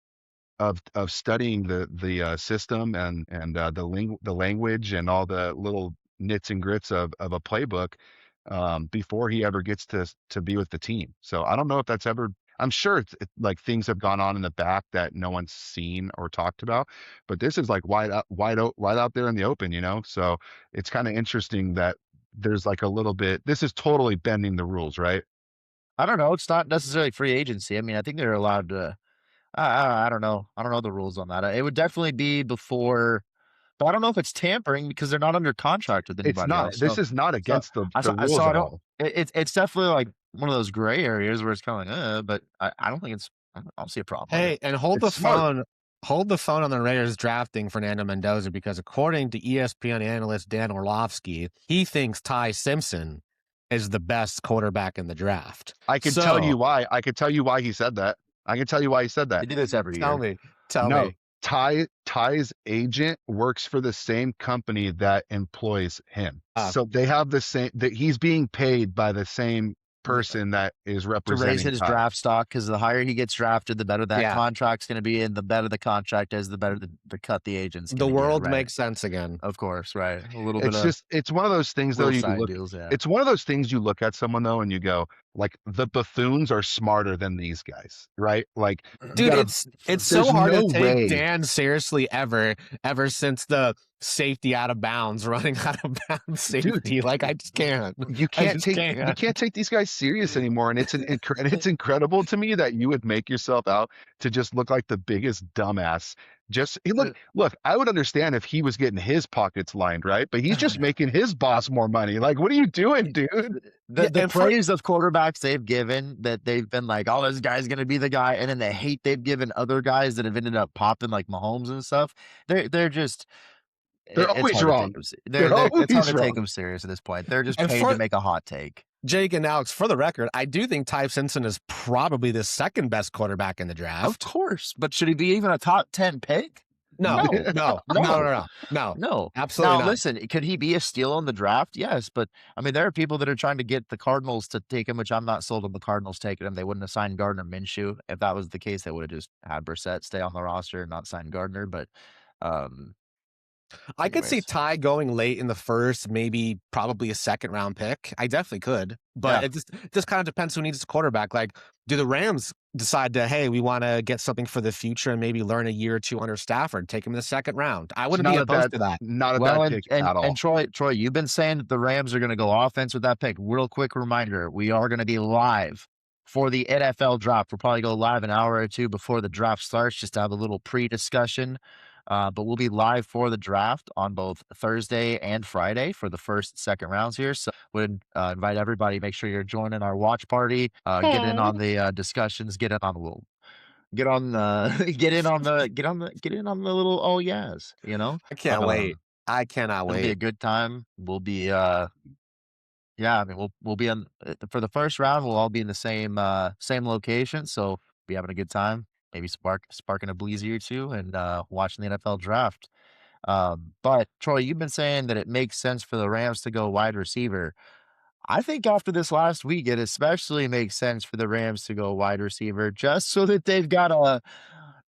of studying the system and the language and all the little nits and grits of a playbook before he ever gets to be with the team. So I don't know if that's ever. I'm sure it's like things have gone on in the back that no one's seen or talked about, but this is like wide out there in the open, you know. So it's kind of interesting that there's like a little bit. This is totally bending the rules, right? I don't know. It's not necessarily free agency. I mean, I think they're allowed to. I don't know. I don't know the rules on that. It would definitely be before, but I don't know if it's tampering because they're not under contract with anybody. It's not. Else. This is not against the rules at all. It's definitely like one of those gray areas where it's kind of like, but I don't think it's. I don't see a problem. Hey, and hold the phone. Hold the phone on the Raiders drafting Fernando Mendoza because according to ESPN analyst Dan Orlovsky, he thinks Ty Simpson is the best quarterback in the draft. I can tell you why. I can tell you why he said that. I can tell you why he said that. They do this every year. Tell me. Ty's agent works for the same company that employs him. So they have the same, that he's being paid by the same person that is representing to raise his draft stock, because the higher he gets drafted, the better that contract's going to be, and the better the contract is, the better the cut the agent's the world makes sense again. Of course, right? A little bit. It's one of those things though. It's one of those things you look at someone though and you go, like, the buffoons are smarter than these guys, right? Like, dude, it's so hard to take Dan seriously ever since the safety out of bounds, running out of bounds safety. Dude, like, I just can't. You can't take these guys serious anymore, and it's it's incredible to me that you would make yourself out to just look like the biggest dumbass. Look, I would understand if he was getting his pockets lined, right? But he's just making his boss more money. Like, what are you doing, dude? The praise of quarterbacks they've given, that they've been like, oh, this guy's going to be the guy. And then the hate they've given other guys that have ended up popping, like Mahomes and stuff. They're just... They're always wrong. It's hard to take them serious at this point. They're just paid to make a hot take. Jake and Alex, for the record, I do think Ty Simpson is probably the second best quarterback in the draft. Of course, but should he be even a top 10 pick? No, No, no, no, no, no, no, no. absolutely Now, not. listen, could he be a steal in the draft? Yes, but I mean, there are people that are trying to get the Cardinals to take him, which I'm not sold on the Cardinals taking him. They wouldn't have signed Gardner Minshew. If that was the case, they would have just had Brissett stay on the roster and not sign Gardner. But, um, I could see anyways, Ty going late in the first, maybe probably a second round pick. I definitely could, but yeah. it just kind of depends who needs a quarterback. Like, do the Rams decide to, hey, we want to get something for the future and maybe learn a year or two under Stafford, take him in the second round? I It's wouldn't be opposed to that. not a Well, bad and pick and at all. and Troy, you've been saying that the Rams are going to go offense with that pick. Real quick reminder: we are going to be live for the NFL draft. We'll probably go live an hour or two before the draft starts, just to have a little pre-discussion. But we'll be live for the draft on both Thursday and Friday for the first, second rounds here. So would invite everybody. Make sure you're joining our watch party. Get in on the discussions. Get in on the little. Get on the get in on the little oh yes, you know? I can't wait. I cannot It'll be a wait. good time. We'll be yeah, I mean we'll be on for the first round, we'll all be in the same location, so be having a good time. Maybe sparking a bleezy or two and watching the NFL draft. But Troy, you've been saying that it makes sense for the Rams to go wide receiver. I think after this last week, it especially makes sense for the Rams to go wide receiver just so that they've got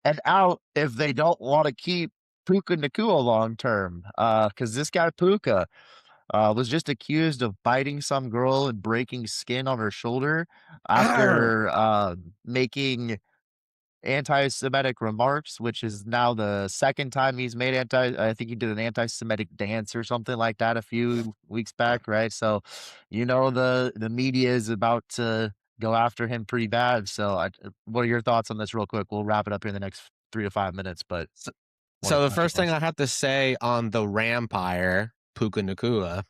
an out if they don't want to keep Puka Nacua long term. Because this guy Puka was just accused of biting some girl and breaking skin on her shoulder after making anti-Semitic remarks, which is now the second time he's made I think he did an anti-Semitic dance or something like that a few weeks back, right? So, the media is about to go after him pretty bad. So, what are your thoughts on this real quick? We'll wrap it up here in the next 3 to 5 minutes, but So, what are so the thoughts first on thing this? I have to say on the Rampire, Puka Nacua,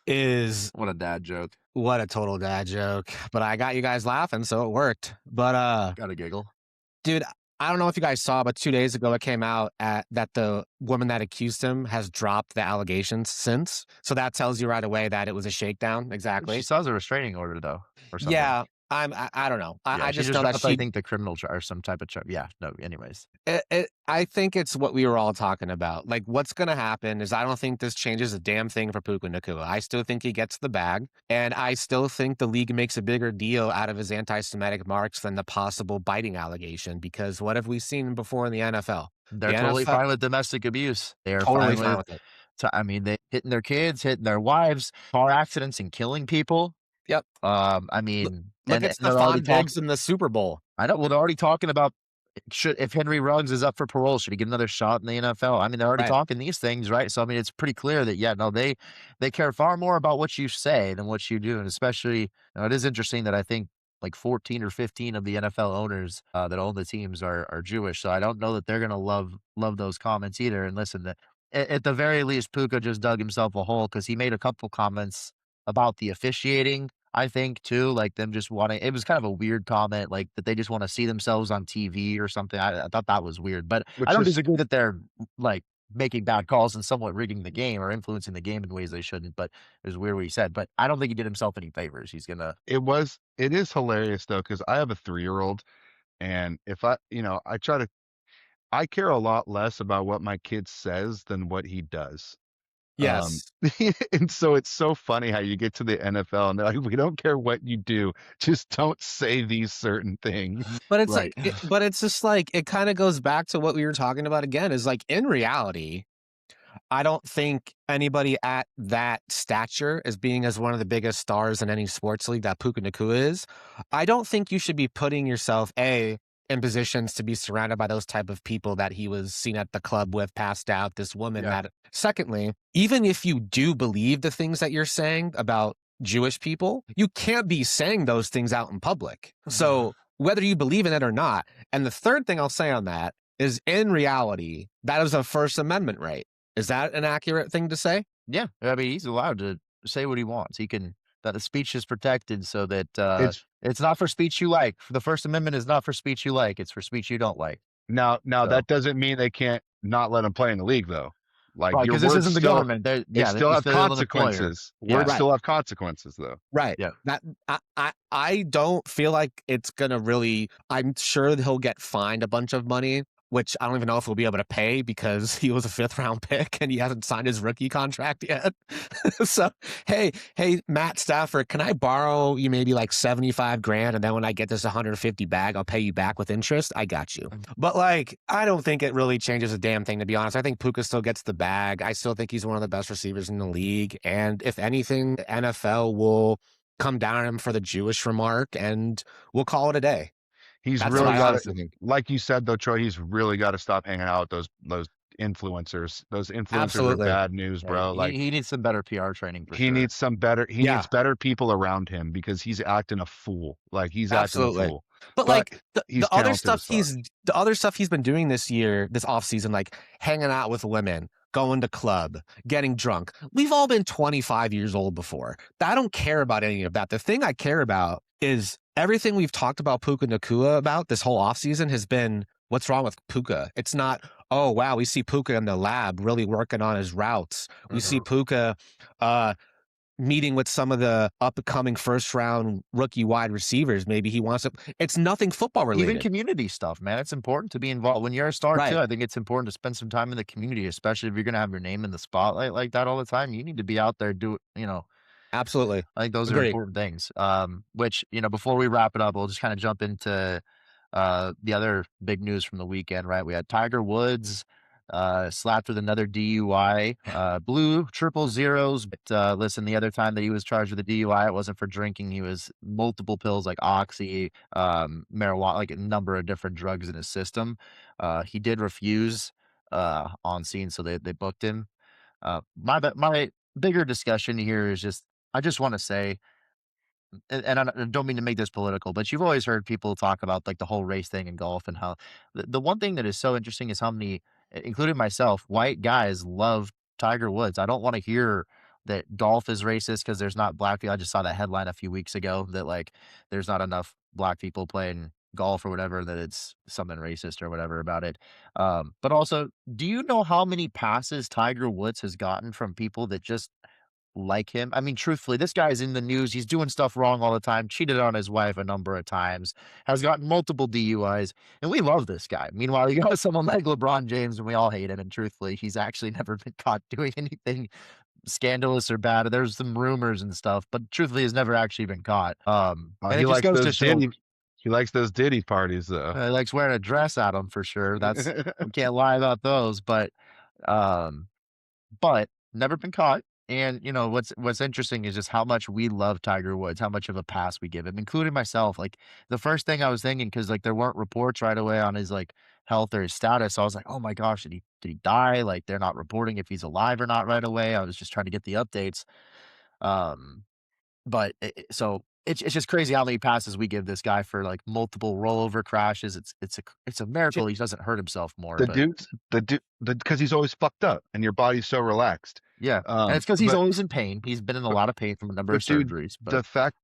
is What a dad joke. what a total dad joke. But I got you guys laughing, so it worked. But Gotta giggle. dude, I don't know if you guys saw, but 2 days ago it came out that the woman that accused him has dropped the allegations since. So that tells you right away that it was a shakedown. She Exactly. still has a restraining order though, or something. Yeah, I don't know. Yeah, I she just just know that dropped, I think, the criminal charge or some type of charge. Yeah, no, anyways. I think it's what we were all talking about. Like, what's going to happen is I don't think this changes a damn thing for Puka Nacua. I still think he gets the bag, and I still think the league makes a bigger deal out of his anti-Semitic marks than the possible biting allegation, because what have we seen before in the NFL? They're The totally NFL fine with domestic abuse. They are totally fine fine with with it. I mean, they hitting their kids, hitting their wives, car accidents, and killing people. Yep. I Look, mean, look and at they're already Stephon talking. Diggs in the Super Bowl. I know. Well, they're already talking about if Henry Ruggs is up for parole, should he get another shot in the NFL? I mean, they're already Right. talking these things, right? So I mean, it's pretty clear that yeah, no, they care far more about what you say than what you do, and especially it is interesting that I think like 14 or 15 of the NFL owners that own the teams are Jewish. So I don't know that they're gonna love those comments either. And listen, at the very least, Puka just dug himself a hole because he made a couple comments about the officiating. I think too, like them just wanting. It was kind of a weird comment, like that they just want to see themselves on TV or something. I thought that was weird, but I Which don't is disagree that they're like making bad calls and somewhat rigging the game or influencing the game in ways they shouldn't. But it was weird what he said. But I don't think he did himself any favors. He's gonna. it is hilarious though, because I have a 3-year-old, and if I care a lot less about what my kid says than what he does. Yes. And so it's so funny how you get to the NFL and they're like, we don't care what you do, just don't say these certain things. But it's Right. but it's just like, it kind of goes back to what we were talking about again, is like, in reality, I don't think anybody at that stature, as being as one of the biggest stars in any sports league that Puka Nacua is, I don't think you should be putting yourself in positions to be surrounded by those type of people that he was seen at the club with, passed out, this woman Yeah. that. Secondly, even if you do believe the things that you're saying about Jewish people, you can't be saying those things out in public. So whether you believe in it or not. And the third thing I'll say on that is, in reality, that is a First Amendment right. Is that an accurate thing to say? Yeah, I mean, he's allowed to say what he wants. He can. That the speech is protected, so that It's it's not for speech you like. The First Amendment is not for speech you like. It's for speech you don't like. now So, that doesn't mean they can't not let him play in the league though. Like right, your because this words isn't the still government. it still He's have still an employer. consequences. Yeah. Words Right. still have consequences though. Right. Yeah. That I don't feel like it's gonna really. I'm sure he'll get fined a bunch of money, which I don't even know if we'll be able to pay because he was a 5th-round pick and he hasn't signed his rookie contract yet. So, hey, Matt Stafford, can I borrow you maybe like 75 grand, and then when I get this 150 bag, I'll pay you back with interest? I got you. But like, I don't think it really changes a damn thing, to be honest. I think Puka still gets the bag. I still think he's one of the best receivers in the league. And if anything, the NFL will come down on him for the Jewish remark, and we'll call it a day. He's That's really what I got honestly to, think. like you said though, Troy. He's really got to stop hanging out with those influencers. Those influencers Absolutely. are bad news, Yeah, bro. Like he needs some better PR training for he sure. needs some better. He Yeah. needs better people around him because he's acting a fool. Like he's acting a Absolutely. fool. But like he's the other talented stuff as fuck. the other stuff he's been doing this year, this offseason, like hanging out with women, going to club, getting drunk. We've all been 25 years old before. I don't care about any of that. The thing I care about is everything we've talked about Puka Nacua about this whole offseason has been, what's wrong with Puka? It's not, oh, wow, we see Puka in the lab really working on his routes. We see Puka meeting with some of the upcoming 1st-round rookie wide receivers. Maybe he wants to. It's nothing football related. Even community stuff, man. It's important to be involved. When you're a star Right. too, I think it's important to spend some time in the community, especially if you're going to have your name in the spotlight like that all the time. You need to be out there Absolutely. I think those are Agreed. important things. Which, before we wrap it up, we'll just kind of jump into the other big news from the weekend, right? We had Tiger Woods slapped with another DUI, blew triple zeros. But listen, the other time that he was charged with a DUI, it wasn't for drinking. He was multiple pills like oxy, marijuana, like a number of different drugs in his system. He did refuse on scene, so they booked him. My bigger discussion here is just, I just want to say, and I don't mean to make this political, but you've always heard people talk about like the whole race thing in golf, and how the one thing that is so interesting is how many, including myself, white guys love Tiger Woods. I don't want to hear that golf is racist because there's not black people. I just saw that headline a few weeks ago that like there's not enough black people playing golf or whatever, that it's something racist or whatever about it. But also, do you know how many passes Tiger Woods has gotten from people that just like him? I mean, truthfully, this guy's in the news. He's doing stuff wrong all the time, cheated on his wife a number of times, has gotten multiple DUIs, and we love this guy. Meanwhile, you got someone like LeBron James, and we all hate him. And truthfully, he's actually never been caught doing anything scandalous or bad. There's some rumors and stuff, but truthfully, has never actually been caught. And He it just likes goes to those show. Diddy. He likes those Diddy parties though. He likes wearing a dress at him for sure. That's we can't lie about those, um, but never been caught. And what's interesting is just how much we love Tiger Woods, how much of a pass we give him, including myself. Like the first thing I was thinking, because like there weren't reports right away on his like health or his status, so I was like, oh my gosh, did he die? Like they're not reporting if he's alive or not right away. I was just trying to get the updates. Um, but so it's just crazy how many passes we give this guy for like multiple rollover crashes. It's a miracle he doesn't hurt himself more. Because he's always fucked up and your body's so relaxed. Yeah, and it's because he's but- always in pain. He's been in a lot of pain from a number of dude, surgeries. But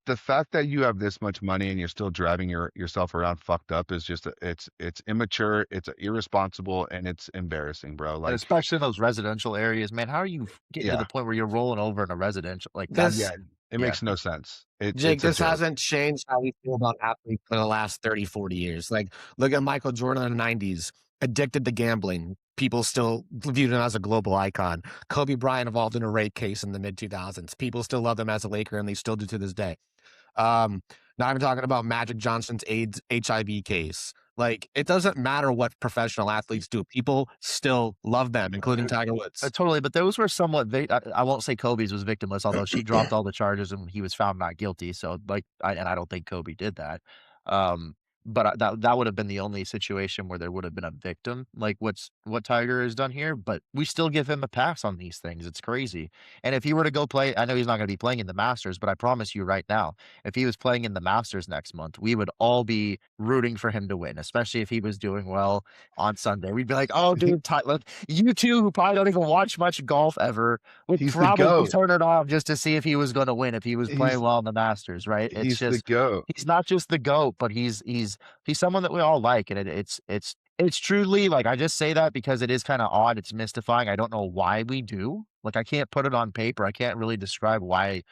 the fact that you have this much money and you're still driving yourself around fucked up is just it's immature, it's irresponsible, and it's embarrassing, bro. and Like especially in those residential areas, man, how are you getting to Yeah. the point where you're rolling over in a residential like This- that's it makes no sense. Jake, it's a this joke. hasn't changed how we feel about athletes for the last 30, 40 years. Like, look at Michael Jordan in the 90s, addicted to gambling. People still viewed him as a global icon. Kobe Bryant involved in a rape case in the mid-2000s. People still love him as a Laker, and they still do to this day. Not even talking about Magic Johnson's AIDS, HIV case. Like, it doesn't matter what professional athletes do. People still love them, including Tiger Woods. totally. But those were somewhat. I won't say Kobe's was victimless, although she dropped all the charges and he was found not guilty. So like, I don't think Kobe did that. But that would have been the only situation where there would have been a victim, like what Tiger has done here. But we still give him a pass on these things. It's crazy. And if he were to go play, I know he's not going to be playing in the Masters, but I promise you right now, if he was playing in the Masters next month, we would all be rooting for him to win, especially if he was doing well on Sunday. We'd be like, oh, dude, you two who probably don't even watch much golf ever would He's the probably GOAT. turn it off just to see if he was going to win, if he was playing He's- well in the Masters, right? It's He's just the GOAT. he's not just the GOAT, but he's someone that we all like, and it's truly, like, I just say that because it is kind of odd. It's mystifying. I don't know why we do. Like, I can't put it on paper. I can't really describe why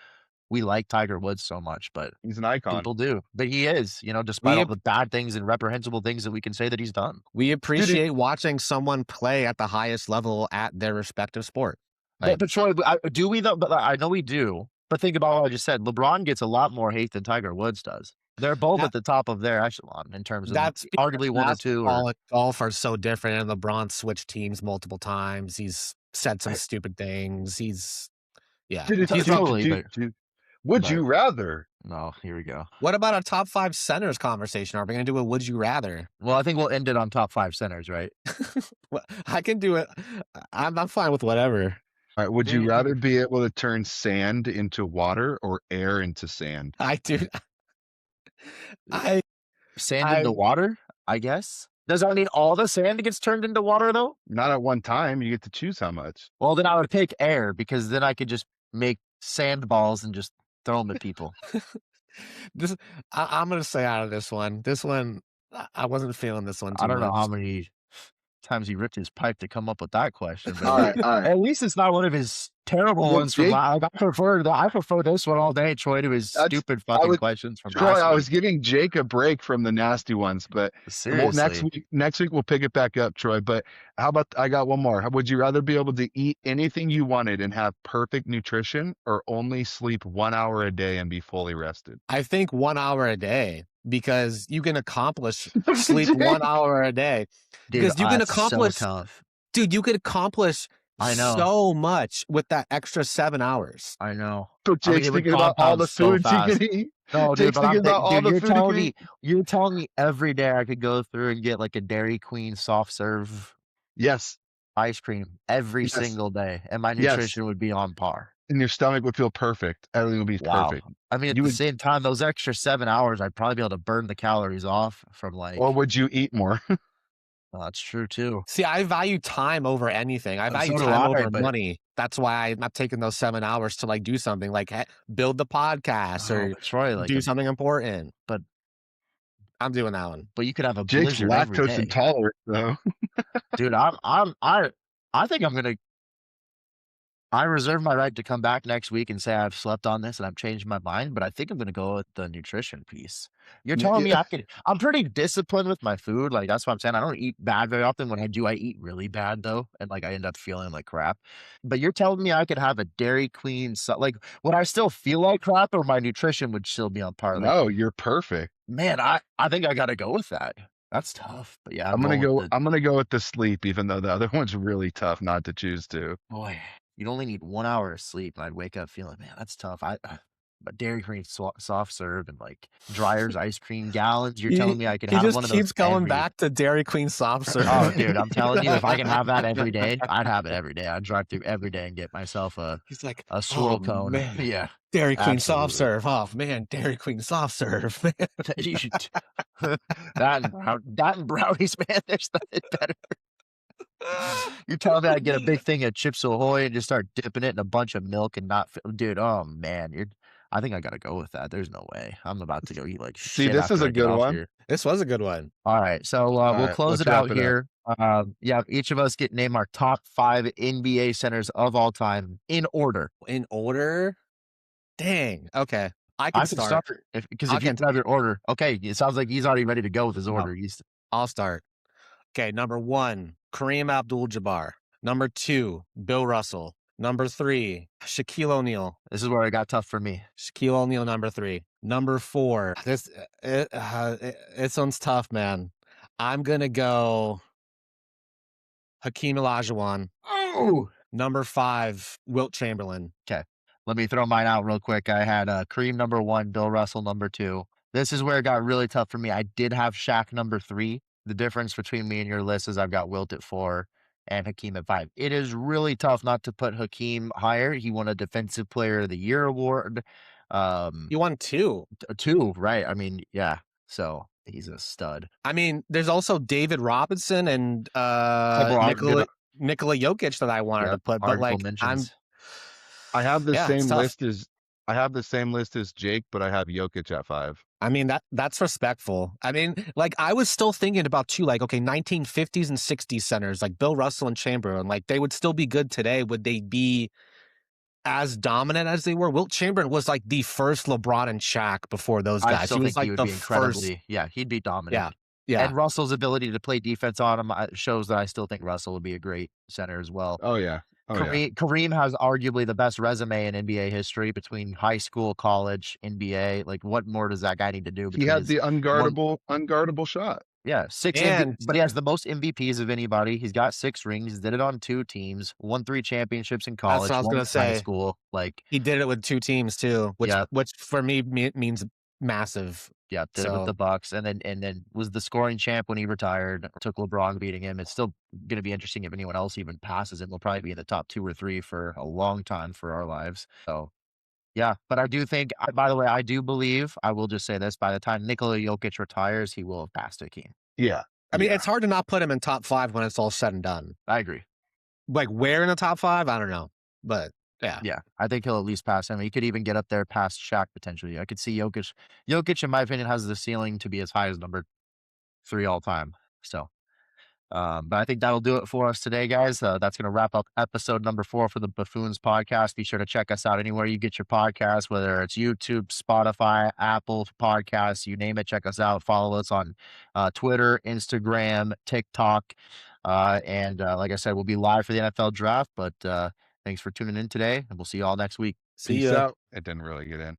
we like Tiger Woods so much, but He's an icon. people do. But he is, despite all the bad things and reprehensible things that we can say that he's done. We appreciate watching someone play at the highest level at their respective sport. But Troy, do we though? But I know we do. But think about what I just said. LeBron gets a lot more hate than Tiger Woods does. They're both at the top of their echelon in terms of arguably one or two. Golf are so different, and LeBron switched teams multiple times. He's said some stupid things. He's totally. Would you rather? No, here we go. What about a top 5 centers conversation? Are we going to do a would you rather? Well, I think we'll end it on top 5 centers, right? Well, I can do it. I'm fine with whatever. All right. Would you rather be able to turn sand into water or air into sand? Sand into water, I guess. Does that mean all the sand gets turned into water, though? Not at one time. You get to choose how much. Well, then I would pick air, because then I could just make sand balls and just throw them at people. I'm going to stay out of this one. This one, I wasn't feeling this one too much. I don't know how many times he ripped his pipe to come up with that question. But all right. At least it's not one of his terrible ones. I prefer this one all day, Troy, to his stupid fucking questions from Troy, I was giving Jake a break from the nasty ones, but next week we'll pick it back up, Troy. But how about, I got one more. Would you rather be able to eat anything you wanted and have perfect nutrition, or only sleep 1 hour a day and be fully rested? I think 1 hour a day, because you can accomplish sleep 1 hour a day. Because you can accomplish, dude, you could accomplish so much with that extra 7 hours. I know. So Jake's thinking about all the food you can eat. No, dude, but you're telling me every day I could go through and get like a Dairy Queen soft serve ice cream every single day, and my nutrition would be on par. And your stomach would feel perfect. Everything would be perfect. I mean, at the same time, those extra 7 hours, I'd probably be able to burn the calories off from like... Or would you eat more? Well, that's true too. See, I value time over anything. I value time over money. That's why I'm not taking those 7 hours to like do something like build the podcast or do something important. But I'm doing that one. But you could have a Jake's lactose intolerant, though. Dude, I think I'm gonna. I reserve my right to come back next week and say I've slept on this and I've changed my mind, but I think I'm going to go with the nutrition piece. You're telling me I'm pretty disciplined with my food. Like, that's what I'm saying. I don't eat bad very often. When I do, I eat really bad though. And like, I end up feeling like crap. But you're telling me I could have a Dairy Queen. Like, would I still feel like crap, or my nutrition would still be on par? No, you're perfect. Man, I think I got to go with that. That's tough. But yeah, I'm going to go with the sleep, even though the other one's really tough not to choose to. Boy. You'd only need 1 hour of sleep, and I'd wake up feeling, man, that's tough. But Dairy Queen soft serve and like Dryer's ice cream gallons. You're telling me I could have one of those? He just keeps going back to Dairy Queen soft serve. Oh, dude, I'm telling you, if I can have that every day, I'd have it every day. I'd drive through every day and get myself a swirl cone. Man. Yeah, Dairy Queen soft serve. Oh man, Dairy Queen soft serve. You should, that and brownies, man. There's nothing better. You're telling me I get a big thing of Chips Ahoy and just start dipping it in a bunch of milk and not, dude. Oh man, I think I gotta go with that. There's no way. I'm about to go eat like shit. See, this is a good one. Here. This was a good one. All right, so we'll close it out here. Yeah, each of us name our top 5 NBA centers of all time in order. In order? Dang. Okay, I can start. Because if you have your order, okay. It sounds like he's already ready to go with his order. I'll start. Okay, number 1, Kareem Abdul-Jabbar. Number 2, Bill Russell. Number 3, Shaquille O'Neal. This is where it got tough for me. Shaquille O'Neal, number 3. Number 4, this one's tough, man. I'm gonna go Hakeem Olajuwon. Oh. Number 5, Wilt Chamberlain. Okay, let me throw mine out real quick. I had Kareem number 1, Bill Russell number 2. This is where it got really tough for me. I did have Shaq number 3. The difference between me and your list is I've got Wilt at 4 and Hakeem at 5. It is really tough not to put Hakeem higher. He won a Defensive Player of the Year award. He won 2. 2, right? I mean, yeah. So he's a stud. I mean, there's also David Robinson and Nikola Jokic that I wanted to put, but like I have the same list as Jake, but I have Jokic at 5. I mean, that's respectful. I mean, like, I was still thinking about too, like, okay, 1950s and 60s centers, like Bill Russell and Chamberlain, like, they would still be good today. Would they be as dominant as they were. Wilt Chamberlain was like the first LeBron and Shaq before those guys. I still He was think he like would the be first. incredibly, he'd be dominant. Yeah. Yeah. And Russell's ability to play defense on him shows that I still think Russell would be a great center as well. Oh yeah. Oh yeah. Kareem has arguably the best resume in NBA history between high school, college, NBA. Like, what more does that guy need to do? He had the unguardable shot. Yeah, but he has the most MVPs of anybody. He's got 6 rings. Did it on 2 teams. Won 3 championships in college. That's what I was one gonna in say. high school. Like, he did it with 2 teams too, which for me means massive. Yeah, did it with the Bucks, and then was the scoring champ when he retired. Took LeBron beating him. It's still going to be interesting if anyone else even passes him. He'll probably be in the top 2 or 3 for a long time for our lives. So, yeah, but I do think. By the way, I do believe. I will just say this: by the time Nikola Jokic retires, he will have passed Hakeem. Yeah, I mean, it's hard to not put him in top 5 when it's all said and done. I agree. Like, where in the top 5? I don't know, but. Yeah, I think he'll at least pass him. He could even get up there past Shaq potentially. I could see Jokic. Jokic, in my opinion, has the ceiling to be as high as number 3 all time. So, but I think that'll do it for us today, guys. That's going to wrap up episode number 4 for the Buffoons podcast. Be sure to check us out anywhere you get your podcasts, whether it's YouTube, Spotify, Apple Podcasts, you name it. Check us out. Follow us on Twitter, Instagram, TikTok. And like I said, we'll be live for the NFL draft, but thanks for tuning in today, and we'll see you all next week. Peace out. It didn't really get in.